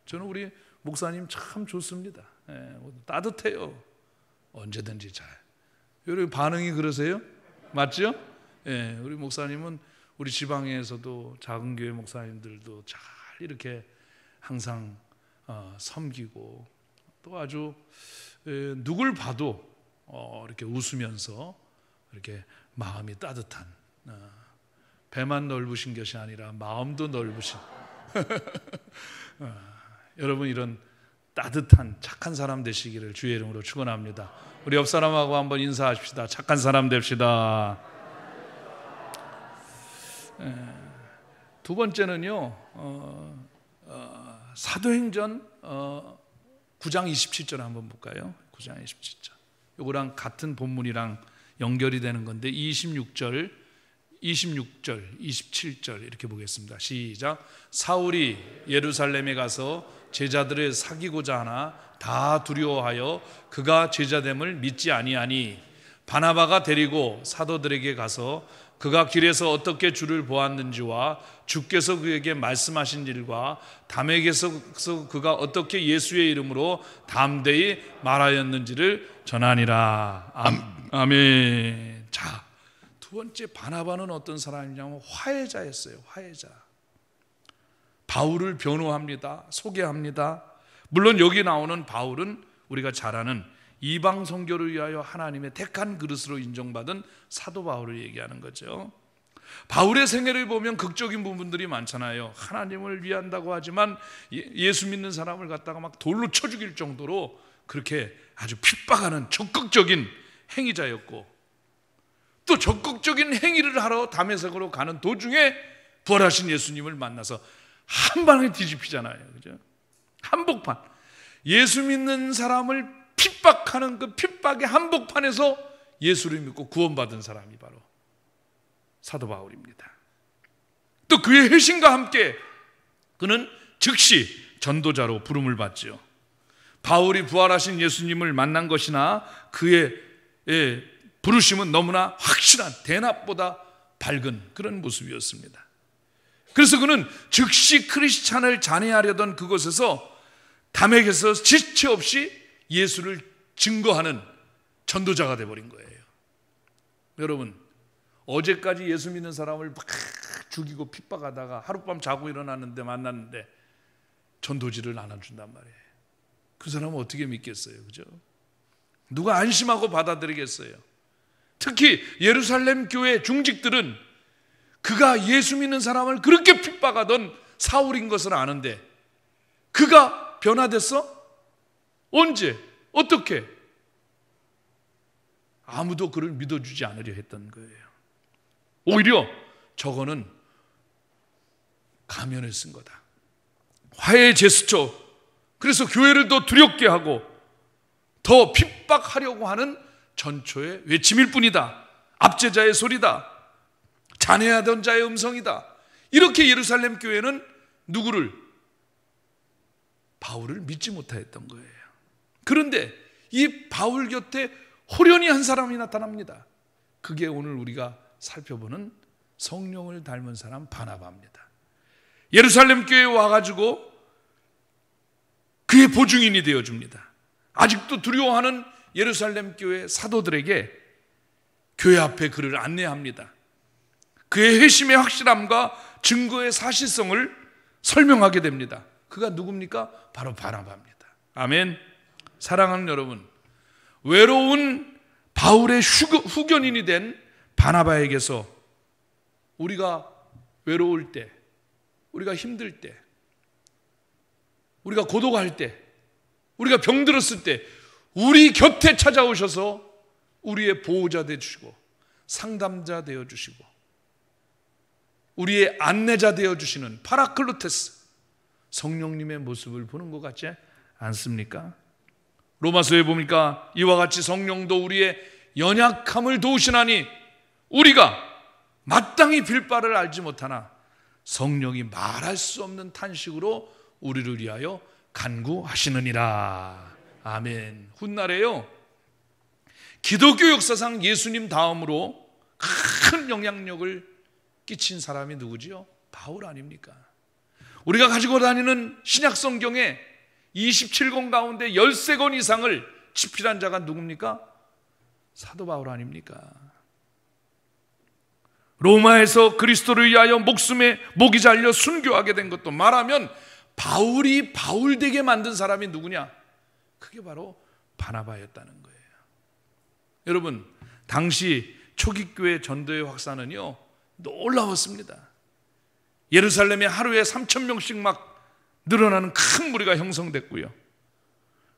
저는 우리 목사님 참 좋습니다. 따뜻해요. 언제든지 잘. 여러분 반응이 그러세요? 맞죠? 우리 목사님은 우리 지방에서도 작은 교회 목사님들도 잘 이렇게 항상 섬기고 또 아주 누굴 봐도 이렇게 웃으면서 이렇게 마음이 따뜻한, 배만 넓으신 것이 아니라 마음도 넓으신 여러분, 이런 따뜻한 착한 사람 되시기를 주의 이름으로 축원합니다. 우리 옆 사람하고 한번 인사하십시다. 착한 사람 됩시다. 두 번째는요, 사도행전 9장 27절 한번 볼까요? 9장 27절. 이거랑 같은 본문이랑 연결이 되는 건데 26절, 27절 이렇게 보겠습니다. 시작. 사울이 예루살렘에 가서 제자들을 사귀고자 하나 다 두려워하여 그가 제자됨을 믿지 아니하니 바나바가 데리고 사도들에게 가서 그가 길에서 어떻게 주를 보았는지와 주께서 그에게 말씀하신 일과 담에게서 그가 어떻게 예수의 이름으로 담대히 말하였는지를 전하니라. 아멘. 자, 두 번째 바나바는 어떤 사람이냐면 화해자였어요. 화해자. 바울을 변호합니다. 소개합니다. 물론 여기 나오는 바울은 우리가 잘 아는 이방 선교를 위하여 하나님의 택한 그릇으로 인정받은 사도 바울을 얘기하는 거죠. 바울의 생애를 보면 극적인 부분들이 많잖아요. 하나님을 위한다고 하지만 예수 믿는 사람을 갖다가 막 돌로 쳐 죽일 정도로 그렇게 아주 핍박하는 적극적인 행위자였고, 또 적극적인 행위를 하러 다메섹으로 가는 도중에 부활하신 예수님을 만나서 한 방에 뒤집히잖아요. 그죠? 한복판. 예수 믿는 사람을 핍박하는 그 핍박의 한복판에서 예수를 믿고 구원받은 사람이 바로 사도 바울입니다. 또 그의 회심과 함께 그는 즉시 전도자로 부름을 받죠. 바울이 부활하신 예수님을 만난 것이나 그의 부르심은 너무나 확실한, 대낮보다 밝은 그런 모습이었습니다. 그래서 그는 즉시 크리스찬을 잔해하려던 그곳에서 담에게서 지체 없이 예수를 증거하는 전도자가 되어버린 거예요. 여러분, 어제까지 예수 믿는 사람을 막 죽이고 핍박하다가 하룻밤 자고 일어났는데 만났는데 전도지를 나눠준단 말이에요. 그 사람은 어떻게 믿겠어요? 그죠? 누가 안심하고 받아들이겠어요? 특히 예루살렘 교회 중직들은 그가 예수 믿는 사람을 그렇게 핍박하던 사울인 것을 아는데 그가 변화됐어? 언제? 어떻게? 아무도 그를 믿어주지 않으려 했던 거예요. 오히려 저거는 가면을 쓴 거다. 화해의 제스처. 그래서 교회를 더 두렵게 하고 더 핍박하려고 하는 전초의 외침일 뿐이다. 압제자의 소리다, 잔해하던 자의 음성이다. 이렇게 예루살렘 교회는 누구를? 바울을 믿지 못하였던 거예요. 그런데 이 바울 곁에 호련히 한 사람이 나타납니다. 그게 오늘 우리가 살펴보는 성령을 닮은 사람 바나바입니다. 예루살렘 교회에 와가지고 그의 보증인이 되어줍니다. 아직도 두려워하는 예루살렘 교회 사도들에게 교회 앞에 그를 안내합니다. 그의 회심의 확실함과 증거의 사실성을 설명하게 됩니다. 그가 누굽니까? 바로 바나바입니다. 아멘. 사랑하는 여러분, 외로운 바울의 후견인이 된 바나바에게서 우리가 외로울 때, 우리가 힘들 때, 우리가 고독할 때, 우리가 병들었을 때 우리 곁에 찾아오셔서 우리의 보호자 되어주시고 상담자 되어주시고 우리의 안내자 되어주시는 파라클로테스 성령님의 모습을 보는 것 같지 않습니까? 로마서에 보니까 이와 같이 성령도 우리의 연약함을 도우시나니 우리가 마땅히 빌 바를 알지 못하나 성령이 말할 수 없는 탄식으로 우리를 위하여 간구하시느니라. 아멘. 훗날에요, 기독교 역사상 예수님 다음으로 큰 영향력을 끼친 사람이 누구지요? 바울 아닙니까? 우리가 가지고 다니는 신약 성경에 27권 가운데 13권 이상을 집필한 자가 누굽니까? 사도 바울 아닙니까? 로마에서 그리스도를 위하여 목이 잘려 순교하게 된 것도 말하면 바울이 바울 되게 만든 사람이 누구냐? 그게 바로 바나바였다는 거예요. 여러분, 당시 초기교회 전도의 확산은요 놀라웠습니다. 예루살렘에 하루에 3,000명씩 막 늘어나는 큰 무리가 형성됐고요.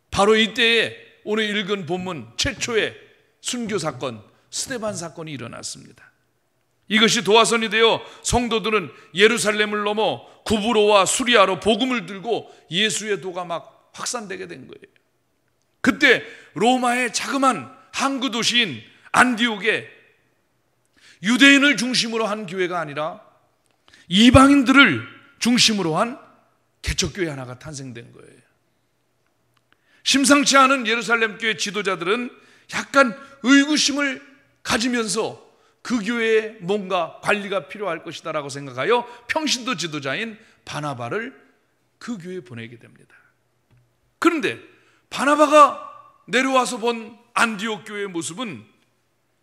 바로 이때에 오늘 읽은 본문 최초의 순교 사건, 스데반 사건이 일어났습니다. 이것이 도화선이 되어 성도들은 예루살렘을 넘어 구브로와 수리아로 복음을 들고 예수의 도가 막 확산되게 된 거예요. 그때 로마의 자그만 항구 도시인 안디옥에 유대인을 중심으로 한 교회가 아니라 이방인들을 중심으로 한 개척교회 하나가 탄생된 거예요. 심상치 않은 예루살렘 교회 지도자들은 약간 의구심을 가지면서 그 교회에 뭔가 관리가 필요할 것이다 라고 생각하여 평신도 지도자인 바나바를 그 교회에 보내게 됩니다. 그런데 바나바가 내려와서 본 안디옥 교회의 모습은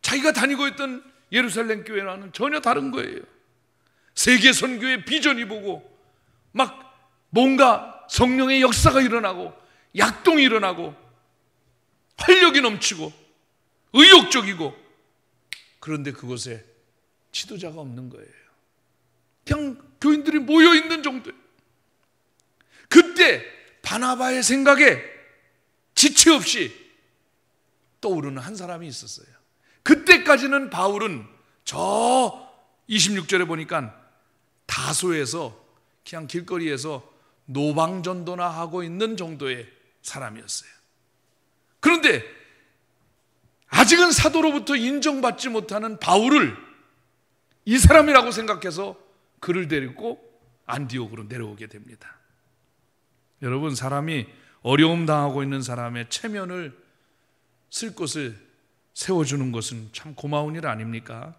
자기가 다니고 있던 예루살렘 교회와는 전혀 다른 거예요. 세계 선교의 비전이 보고 막 뭔가 성령의 역사가 일어나고 약동이 일어나고 활력이 넘치고 의욕적이고, 그런데 그곳에 지도자가 없는 거예요. 그냥 교인들이 모여있는 정도예요. 그때 바나바의 생각에 지체 없이 떠오르는 한 사람이 있었어요. 그때까지는 바울은 저 26절에 보니까 다소에서 그냥 길거리에서 노방전도나 하고 있는 정도의 사람이었어요. 그런데 아직은 사도로부터 인정받지 못하는 바울을 이 사람이라고 생각해서 그를 데리고 안디옥으로 내려오게 됩니다. 여러분, 사람이 어려움 당하고 있는 사람의 체면을 쓸 곳을 세워주는 것은 참 고마운 일 아닙니까?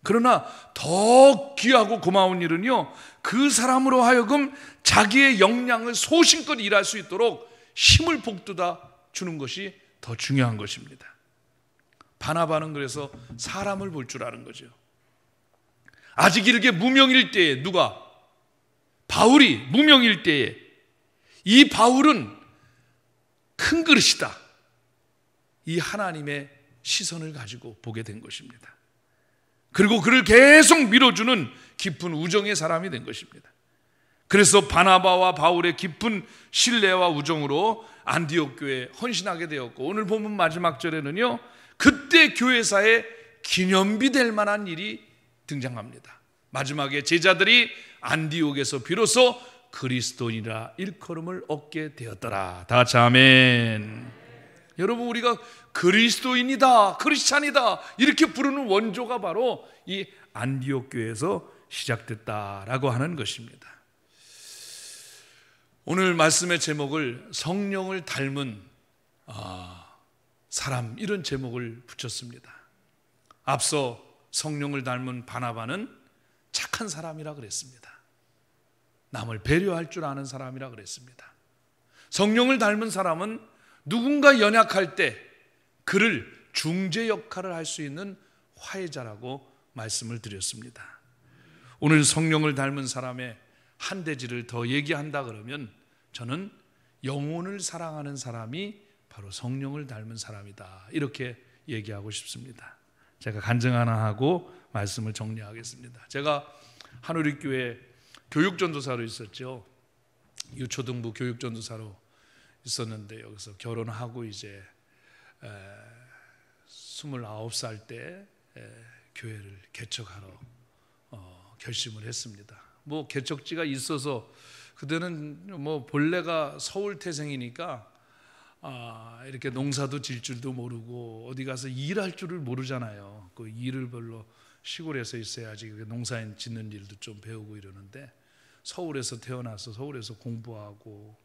그러나 더 귀하고 고마운 일은요, 그 사람으로 하여금 자기의 역량을 소신껏 일할 수 있도록 힘을 북돋아 주는 것이 더 중요한 것입니다. 바나바는 그래서 사람을 볼 줄 아는 거죠. 아직 이렇게 무명일 때에 바울이 무명일 때에 이 바울은 큰 그릇이다, 이 하나님의 시선을 가지고 보게 된 것입니다. 그리고 그를 계속 밀어주는 깊은 우정의 사람이 된 것입니다. 그래서 바나바와 바울의 깊은 신뢰와 우정으로 안디옥 교회에 헌신하게 되었고, 오늘 본문 마지막 절에는요, 그때 교회사에 기념비 될 만한 일이 등장합니다. 마지막에 제자들이 안디옥에서 비로소 그리스도인이라 일컬음을 얻게 되었더라. 다 같이 아멘. 여러분, 우리가 그리스도인이다, 크리스찬이다 이렇게 부르는 원조가 바로 이 안디옥 교회에서 시작됐다라고 하는 것입니다. 오늘 말씀의 제목을 성령을 닮은 사람, 이런 제목을 붙였습니다. 앞서 성령을 닮은 바나바는 착한 사람이라 그랬습니다. 남을 배려할 줄 아는 사람이라 그랬습니다. 성령을 닮은 사람은 누군가 연약할 때 그를 중재 역할을 할 수 있는 화해자라고 말씀을 드렸습니다. 오늘 성령을 닮은 사람의 한 대지를 더 얘기한다 그러면 저는 영혼을 사랑하는 사람이 바로 성령을 닮은 사람이다, 이렇게 얘기하고 싶습니다. 제가 간증 하나 하고 말씀을 정리하겠습니다. 제가 한우리교회 교육전도사로 있었죠. 유초등부 교육전도사로 있었는데, 여기서 결혼하고 이제 29살 때 교회를 개척하러 결심을 했습니다. 뭐 개척지가 있어서, 그때는 뭐 본래가 서울 태생이니까 이렇게 농사도 질 줄도 모르고 어디 가서 일할 줄을 모르잖아요. 그 일을 별로 시골에서 있어야지 농사 짓는 일도 좀 배우고 이러는데, 서울에서 태어나서 서울에서 공부하고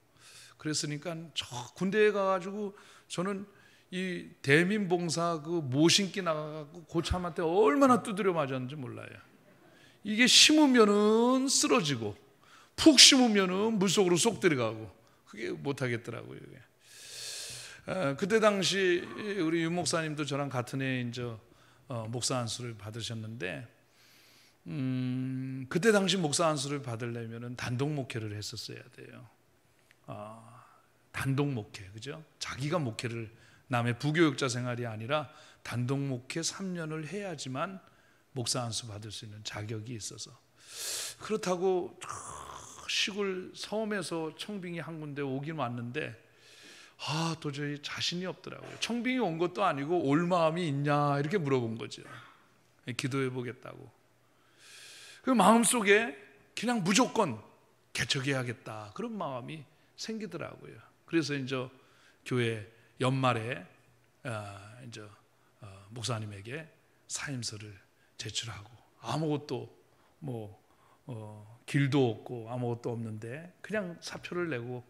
그랬으니까 저 군대에 가가지고 저는 이 대민봉사 그 모신기 나가고 고참한테 얼마나 두드려 맞았는지 몰라요. 이게 심으면은 쓰러지고 푹 심으면은 물속으로 쏙 들어가고, 그게 못하겠더라고요. 그때 당시 우리 윤 목사님도 저랑 같은 해에 이제 목사 안수를 받으셨는데, 그때 당시 목사 안수를 받으려면은 단독 목회를 했었어야 돼요. 단독 목회, 그죠? 자기가 목회를, 남의 부교육자 생활이 아니라 단독 목회 3년을 해야지만 목사 안수 받을 수 있는 자격이 있어서, 그렇다고 시골 섬에서 청빙이 한 군데 오긴 왔는데 도저히 자신이 없더라고요. 청빙이 온 것도 아니고 올 마음이 있냐 이렇게 물어본 거죠. 기도해 보겠다고. 그 마음속에 그냥 무조건 개척해야겠다, 그런 마음이 생기더라고요. 그래서 이제 교회 연말에 이제 목사님에게 사임서를 제출하고, 아무것도 길도 없고 아무것도 없는데 그냥 사표를 내고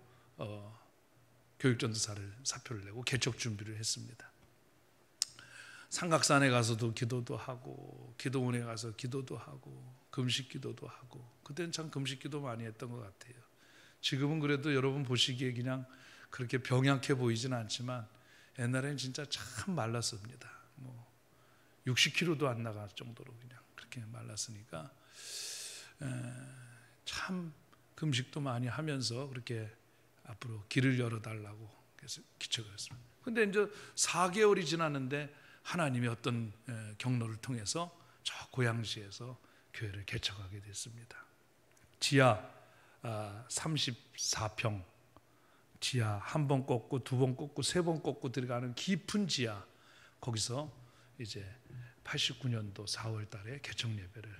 교육전도사를 사표를 내고 개척 준비를 했습니다. 삼각산에 가서도 기도도 하고, 기도원에 가서 기도도 하고, 금식 기도도 하고, 그때는 참 금식 기도 많이 했던 것 같아요. 지금은 그래도 여러분 보시기에 그냥 그렇게 병약해 보이진 않지만 옛날에는 진짜 참 말랐습니다. 60kg도 안 나갈 정도로 그냥 그렇게 말랐으니까 참 금식도 많이 하면서 그렇게 앞으로 길을 열어달라고 그래서 기척을 했습니다. 근데 이제 4개월이 지났는데 하나님의 어떤 경로를 통해서 저 고양시에서 교회를 개척하게 됐습니다. 지하 34평, 지하 한 번 꺾고 두 번 꺾고 세 번 꺾고 들어가는 깊은 지하, 거기서 이제 89년도 4월 달에 개척 예배를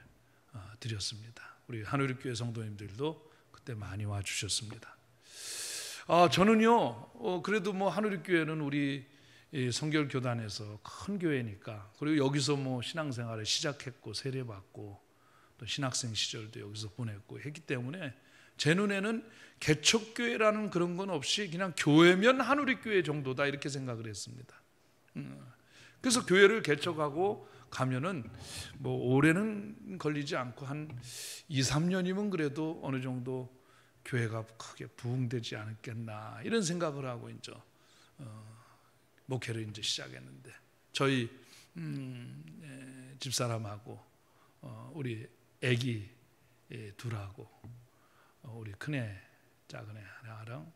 드렸습니다. 우리 한우리교회 성도님들도 그때 많이 와주셨습니다. 저는요, 그래도 뭐 한우리교회는 우리 성결교단에서 큰 교회니까, 그리고 여기서 뭐 신앙생활을 시작했고 세례받고 또 신학생 시절도 여기서 보냈고 했기 때문에 제 눈에는 개척교회라는 그런 건 없이 그냥 교회면 한우리교회 정도다, 이렇게 생각을 했습니다. 그래서 교회를 개척하고 가면은 뭐 오래는 걸리지 않고 한 2, 3년이면 그래도 어느 정도 교회가 크게 부흥되지 않겠나, 이런 생각을 하고 이제 목회를 이제 시작했는데, 저희 집사람하고 우리 아기 둘하고 우리 큰애 작은애 하나랑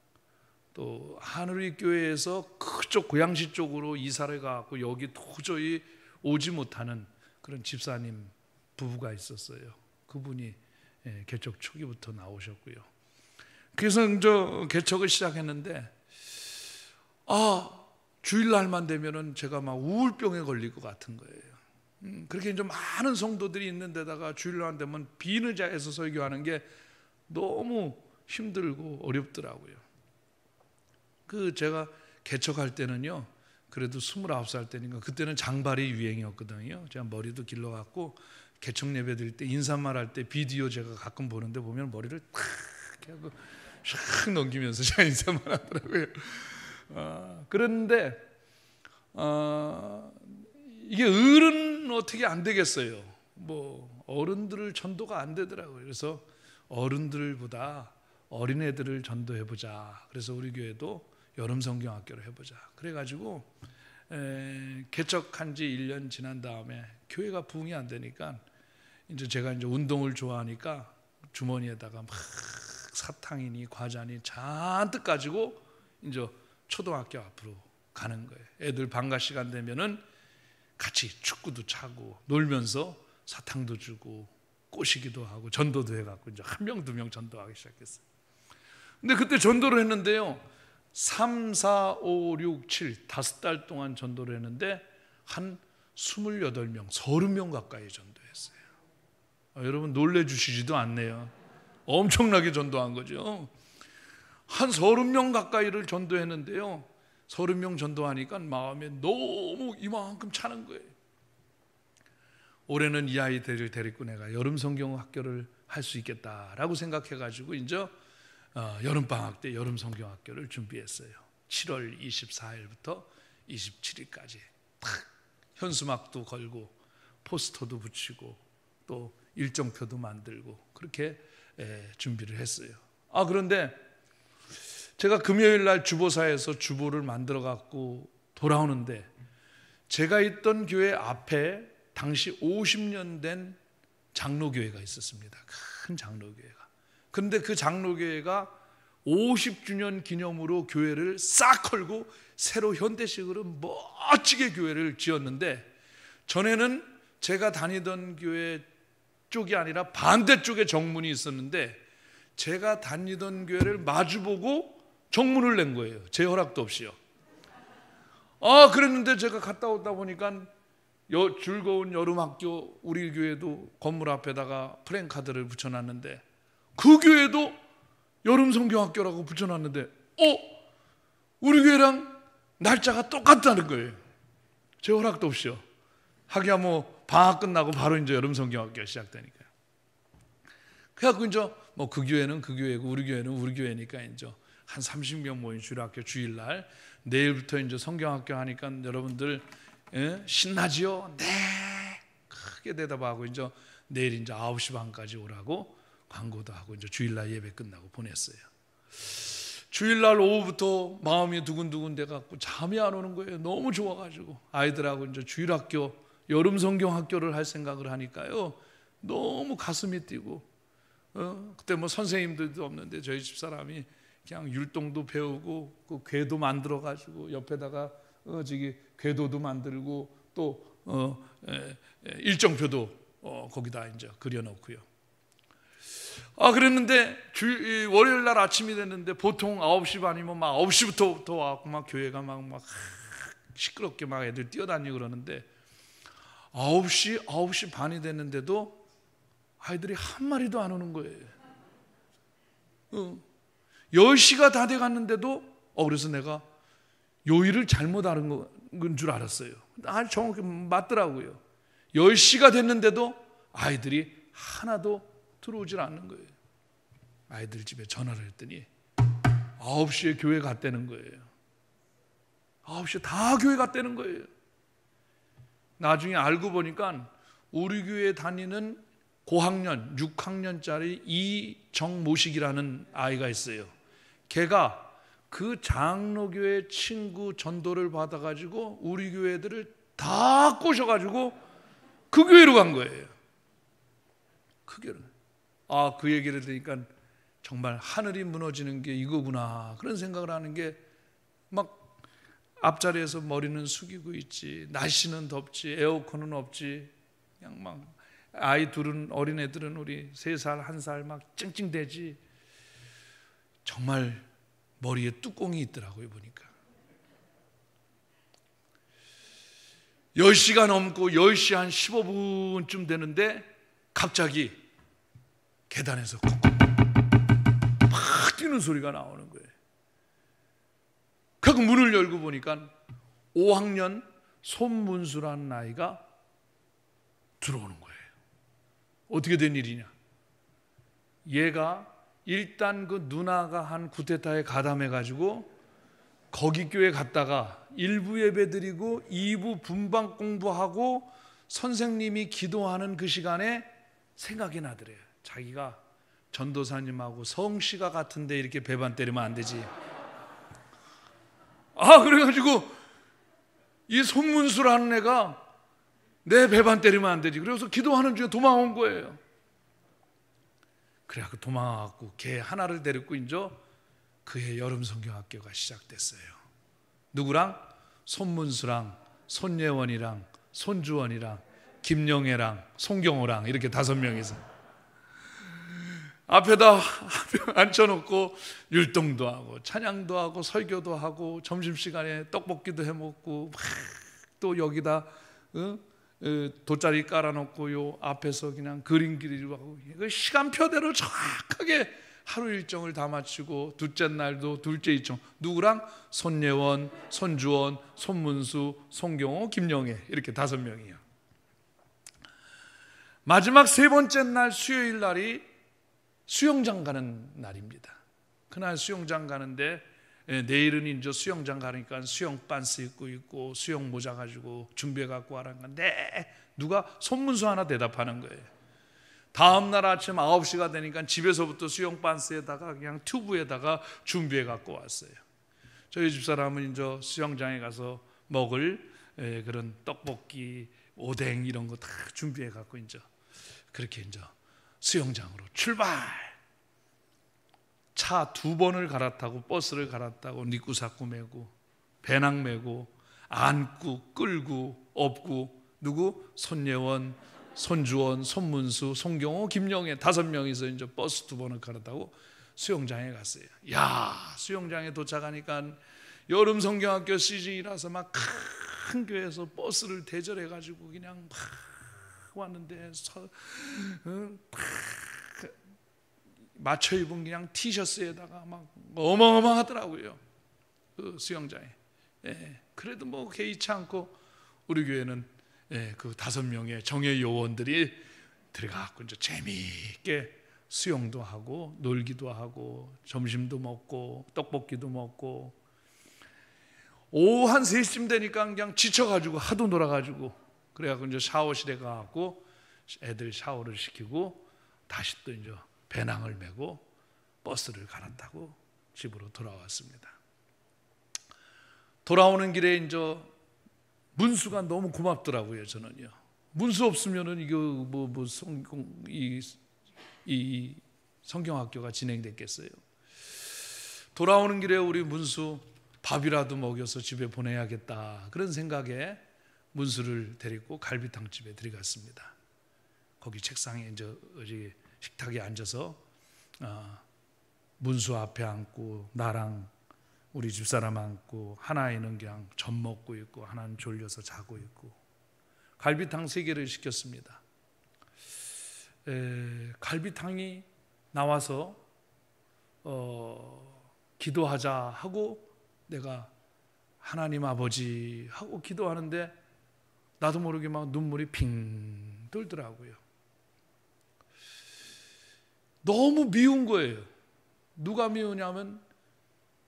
또 한우리 교회에서 그쪽 고양시 쪽으로 이사를 가고 여기 도저히 오지 못하는 그런 집사님 부부가 있었어요. 그분이 개척 초기부터 나오셨고요. 그래서 이제 개척을 시작했는데 주일날만 되면은 제가 막 우울병에 걸릴 것 같은 거예요. 그렇게 이제 많은 성도들이 있는 데다가 주일날 되면 빈 의자에서 설교하는 게 너무 힘들고 어렵더라고요. 제가 개척할 때는요, 그래도 29살 때니까 그때는 장발이 유행이었거든요. 제가 머리도 길러갖고 개척 예배 드릴 때 인사말 할 때 비디오 제가 가끔 보는데 보면 머리를 탁 하고 샥 넘기면서 제가 인사말 하더라고요. 그런데 이게 어른 어떻게 안 되겠어요. 뭐 어른들을 전도가 안 되더라고요. 그래서 어른들보다 어린애들을 전도해보자. 그래서 우리 교회도 여름 성경학교를 해보자. 그래가지고 개척한 지 1년 지난 다음에 교회가 부흥이 안 되니까 이제 제가 이제 운동을 좋아하니까 주머니에다가 막 사탕이니 과자니 잔뜩 가지고 이제 초등학교 앞으로 가는 거예요. 애들 방과 시간 되면은 같이 축구도 차고 놀면서 사탕도 주고 꼬시기도 하고 전도도 해갖고 이제 1명 2명 전도하기 시작했어요. 근데 그때 전도를 했는데요, 3, 4, 5, 6, 7 5달 동안 전도를 했는데 한 28명, 30명 가까이 전도했어요. 여러분 놀래주시지도 않네요. 엄청나게 전도한 거죠. 한 30명 가까이를 전도했는데요, 30명 전도하니까 마음에 너무 이만큼 차는 거예요. 올해는 이 아이들을 데리고 내가 여름 성경 학교를 할 수 있겠다라고 생각해가지고 이제 여름방학 때 여름 성경 학교를 준비했어요. 7월 24일부터 27일까지 탁 현수막도 걸고 포스터도 붙이고 또 일정표도 만들고 그렇게 준비를 했어요. 그런데 제가 금요일 날 주보사에서 주보를 만들어 갖고 돌아오는데 제가 있던 교회 앞에 당시 50년 된 장로교회가 있었습니다. 큰 장로교회가. 그런데 그 장로교회가 50주년 기념으로 교회를 싹 헐고 새로 현대식으로 멋지게 교회를 지었는데, 전에는 제가 다니던 교회 쪽이 아니라 반대쪽에 정문이 있었는데 제가 다니던 교회를 마주보고 정문을 낸 거예요. 제 허락도 없이요. 그랬는데 제가 갔다 오다 보니까 즐거운 여름학교, 우리 교회도 건물 앞에다가 프랭카드를 붙여놨는데 그 교회도 여름성경학교라고 붙여놨는데 우리 교회랑 날짜가 똑같다는 거예요. 제 허락도 없이요. 하기야 뭐 방학 끝나고 바로 이제 여름성경학교가 시작되니까요. 그래갖고 이제 뭐 그 교회는 그 교회고 우리 교회는 우리 교회니까 이제 한 30명 모인 주일학교 주일날 내일부터 이제 성경학교 하니까 여러분들 신나지요? 네. 크게 대답하고 이제 내일 이제 9시 반까지 오라고 광고도 하고 이제 주일날 예배 끝나고 보냈어요. 주일날 오후부터 마음이 두근두근 돼갖고 잠이 안 오는 거예요. 너무 좋아가지고 아이들하고 이제 주일학교 여름 성경학교를 할 생각을 하니까요, 너무 가슴이 뛰고 그때 뭐 선생님들도 없는데 저희 집사람이 그냥 율동도 배우고 그 궤도 만들어 가지고 옆에다가 저기 궤도도 만들고 또 일정표도 거기다 이제 그려놓고요. 그랬는데 월요일 날 아침이 됐는데 보통 9시 반이면 막 9시부터 와갖고 막 교회가 막 시끄럽게 막 애들 뛰어다니고 그러는데 9시 반이 됐는데도 아이들이 한 마리도 안 오는 거예요. 10시가 다 돼갔는데도 그래서 내가 요일을 잘못 알은 건 줄 알았어요. 정확히 맞더라고요. 10시가 됐는데도 아이들이 하나도 들어오질 않는 거예요. 아이들 집에 전화를 했더니 9시에 교회 갔다는 거예요. 9시에 다 교회 갔다는 거예요. 나중에 알고 보니까 우리 교회 다니는 고학년 6학년짜리 이정모식이라는 아이가 있어요. 걔가 그 장로교회 친구 전도를 받아가지고 우리 교회들을 다 꼬셔가지고 그 교회로 간 거예요. 그 교회로. 그 얘기를 들으니까 정말 하늘이 무너지는 게 이거구나 그런 생각을 하는 게, 막 앞자리에서 머리는 숙이고 있지, 날씨는 덥지, 에어컨은 없지, 그냥 막 아이 둘은, 어린애들은 우리 3살 1살 막 찡찡대지. 정말 머리에 뚜껑이 있더라고요. 보니까 10시가 넘고 10시 한 15분쯤 되는데 갑자기 계단에서 막 뛰는 소리가 나오는 거예요. 그래서 문을 열고 보니까 5학년 손문수라는 아이가 들어오는 거예요. 어떻게 된 일이냐? 얘가 일단 그 누나가 한 쿠데타에 가담해가지고 거기 교회 갔다가 1부 예배 드리고 2부 분방 공부하고 선생님이 기도하는 그 시간에 생각이 나더래요. 자기가 전도사님하고 성씨가 같은데 이렇게 배반 때리면 안 되지. 그래가지고 이 손문수라는 애가 내 배반 때리면 안 되지. 그래서 기도하는 중에 도망온 거예요. 그래갖고 도망와갖고 걔 하나를 데리고 이제 그의 여름 성경학교가 시작됐어요. 누구랑? 손문수랑 손예원이랑 손주원이랑 김영애랑 송경호랑 이렇게 5명이서 앞에다 앉혀놓고 율동도 하고 찬양도 하고 설교도 하고 점심시간에 떡볶이도 해먹고 또 여기다 돗자리 깔아놓고 요 앞에서 그냥 그림 그리고 하고 시간표대로 정확하게 하루 일정을 다 마치고 둘째 날도 둘째 일정. 누구랑? 손예원, 손주원, 손문수, 송경호, 김영애 이렇게 5명이요. 마지막 3번째 날 수요일 날이 수영장 가는 날입니다. 그날 수영장 가는데 내일은 이제 수영장 가니까 수영 반스 입고 있고 수영 모자 가지고 준비해 갖고 와라는 건데 누가 손문수 하나 대답하는 거예요. 다음 날 아침 9시가 되니까 집에서부터 수영 반스에다가 그냥 튜브에다가 준비해 갖고 왔어요. 저희 집사람은 이제 수영장에 가서 먹을 그런 떡볶이, 오뎅 이런 거 다 준비해 갖고 이제 그렇게 이제 수영장으로 출발. 차 2번을 갈아타고 버스를 갈아타고 니꾸사꾸 메고 배낭 메고 안고 끌고 업고 누구? 손예원, 손주원, 손문수, 송경호, 김영애 5명이서 이제 버스 2번을 갈아타고 수영장에 갔어요. 야, 수영장에 도착하니까 여름 성경학교 시즌이라서 막 큰 교회에서 버스를 대절해 가지고 그냥 막 왔는데 맞춰 입은 그냥 티셔츠에다가 막 어마어마하더라고요. 그 수영장에. 그래도 뭐 개의치 않고 우리 교회는 그 5명의 정예 요원들이 들어가고 이제 재미있게 수영도 하고 놀기도 하고 점심도 먹고 떡볶이도 먹고 오후 한 3시쯤 되니까 그냥 지쳐가지고 하도 놀아가지고 그래갖고 이제 샤워실에 가갖고 애들 샤워를 시키고 다시 또 이제 배낭을 메고 버스를 갈아타고 집으로 돌아왔습니다. 돌아오는 길에 이제 문수가 너무 고맙더라고요. 저는요. 문수 없으면은 이거 이 성경학교가 진행됐겠어요. 돌아오는 길에 우리 문수 밥이라도 먹여서 집에 보내야겠다 그런 생각에 문수를 데리고 갈비탕집에 들어갔습니다. 거기 책상에 이제 식탁에 앉아서 문수 앞에 앉고 나랑 우리 집사람 앉고 하나이는 그냥 젖 먹고 있고 하나는 졸려서 자고 있고 갈비탕 3개를 시켰습니다. 갈비탕이 나와서 기도하자 하고 내가 하나님 아버지 하고 기도하는데 나도 모르게 막 눈물이 핑 돌더라고요. 너무 미운 거예요. 누가 미우냐면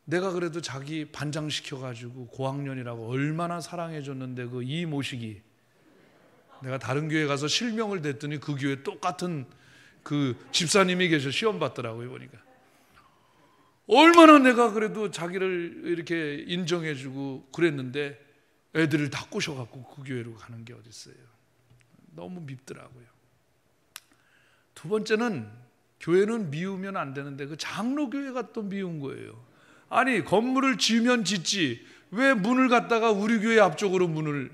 내가 그래도 자기 반장시켜가지고 고학년이라고 얼마나 사랑해줬는데 그 이모식이 내가 다른 교회 가서 실명을 댔더니 그 교회 똑같은 그 집사님이 계셔 시험 받더라고요. 보니까 얼마나 내가 그래도 자기를 이렇게 인정해주고 그랬는데 애들을 다 꼬셔갖고 그 교회로 가는 게 어디 있어요. 너무 밉더라고요. 2번째는 교회는 미우면 안 되는데 그 장로교회가 또 미운 거예요. 아니 건물을 지으면 짓지 왜 문을 갖다가 우리 교회 앞쪽으로 문을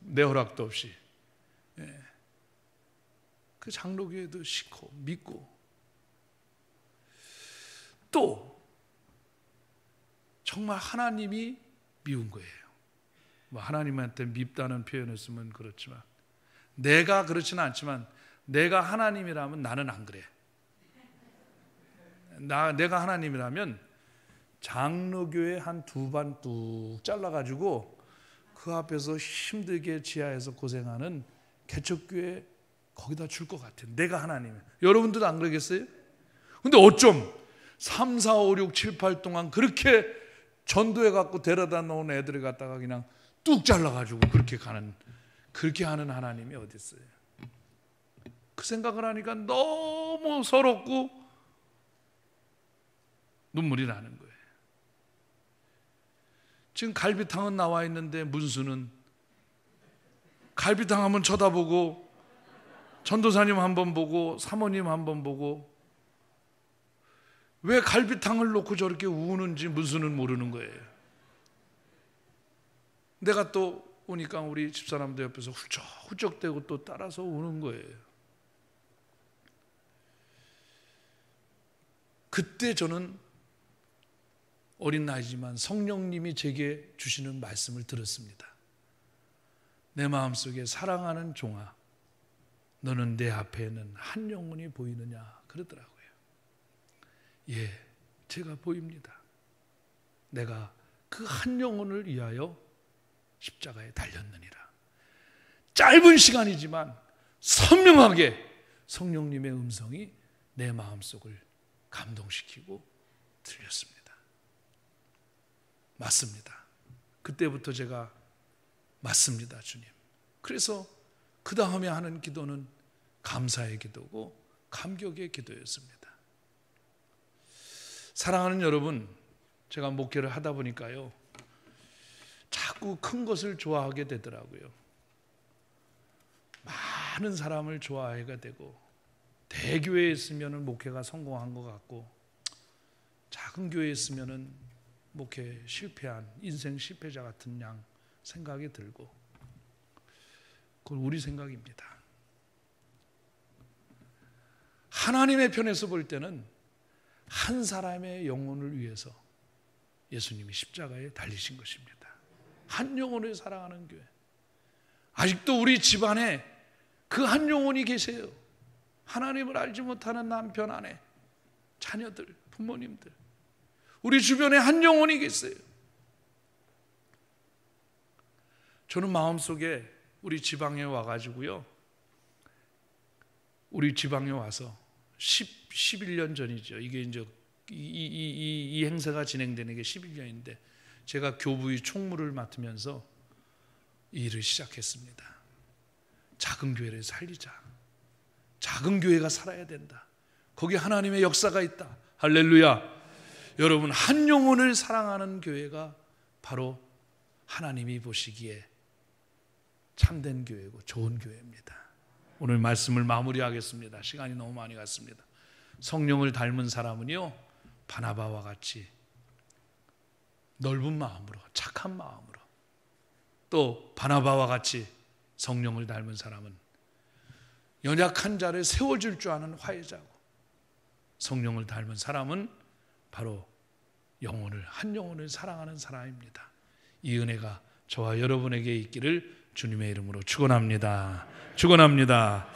내 허락도 없이 그 장로교회도 싫고 믿고 또 정말 하나님이 미운 거예요. 뭐 하나님한테 밉다는 표현을 쓰면 그렇지만 내가 그렇지는 않지만 내가 하나님이라면 나는 안 그래. 내가 하나님이라면 장로교회 한 2반 뚝 잘라가지고 그 앞에서 힘들게 지하에서 고생하는 개척교회 거기다 줄 것 같아요. 내가 하나님이에요. 여러분들도 안 그러겠어요? 근데 어쩜 3, 4, 5, 6, 7, 8 동안 그렇게 전도해 갖고 데려다 놓은 애들을 갖다가 그냥 뚝 잘라가지고 그렇게 하는 하나님이 어디 있어요? 그 생각을 하니까 너무 서럽고 눈물이 나는 거예요. 지금 갈비탕은 나와 있는데 문수는 갈비탕 한번 쳐다보고 전도사님 한번 보고 사모님 한번 보고 왜 갈비탕을 놓고 저렇게 우는지 문수는 모르는 거예요. 내가 또 오니까 우리 집사람들 옆에서 훌쩍훌쩍대고 또 따라서 우는 거예요. 그때 저는 어린 나이지만 성령님이 제게 주시는 말씀을 들었습니다. 내 마음속에 사랑하는 종아, 너는 내 앞에는 한 영혼이 보이느냐 그러더라고요. 예, 제가 보입니다. 내가 그 한 영혼을 위하여 십자가에 달렸느니라. 짧은 시간이지만 선명하게 성령님의 음성이 내 마음속을 감동시키고 들렸습니다. 맞습니다. 그때부터 제가 맞습니다, 주님. 그래서 그 다음에 하는 기도는 감사의 기도고 감격의 기도였습니다. 사랑하는 여러분, 제가 목회를 하다 보니까요, 자꾸 큰 것을 좋아하게 되더라고요. 많은 사람을 좋아하게 되고, 대교회에 있으면 목회가 성공한 것 같고, 작은 교회에 있으면 목회 실패한 인생 실패자 같은 양 생각이 들고, 그건 우리 생각입니다. 하나님의 편에서 볼 때는 한 사람의 영혼을 위해서 예수님이 십자가에 달리신 것입니다. 한 영혼을 사랑하는 교회. 아직도 우리 집안에 그 한 영혼이 계세요. 하나님을 알지 못하는 남편, 아내, 자녀들, 부모님들. 우리 주변에 한 영혼이 계세요. 저는 마음속에 우리 지방에 와가지고요, 우리 지방에 와서 11년 전이죠. 이게 이제 이 행사가 진행되는 게 11년인데 제가 교부의 총무를 맡으면서 이 일을 시작했습니다. 작은 교회를 살리자. 작은 교회가 살아야 된다. 거기 하나님의 역사가 있다. 할렐루야. 여러분, 한 영혼을 사랑하는 교회가 바로 하나님이 보시기에 참된 교회고 좋은 교회입니다. 오늘 말씀을 마무리하겠습니다. 시간이 너무 많이 갔습니다. 성령을 닮은 사람은요, 바나바와 같이 넓은 마음으로, 착한 마음으로, 또 바나바와 같이 성령을 닮은 사람은 연약한 자를 세워줄 줄 아는 화해자고, 성령을 닮은 사람은 바로 한 영혼을 사랑하는 사람입니다. 이 은혜가 저와 여러분에게 있기를 주님의 이름으로 축원합니다. 축원합니다.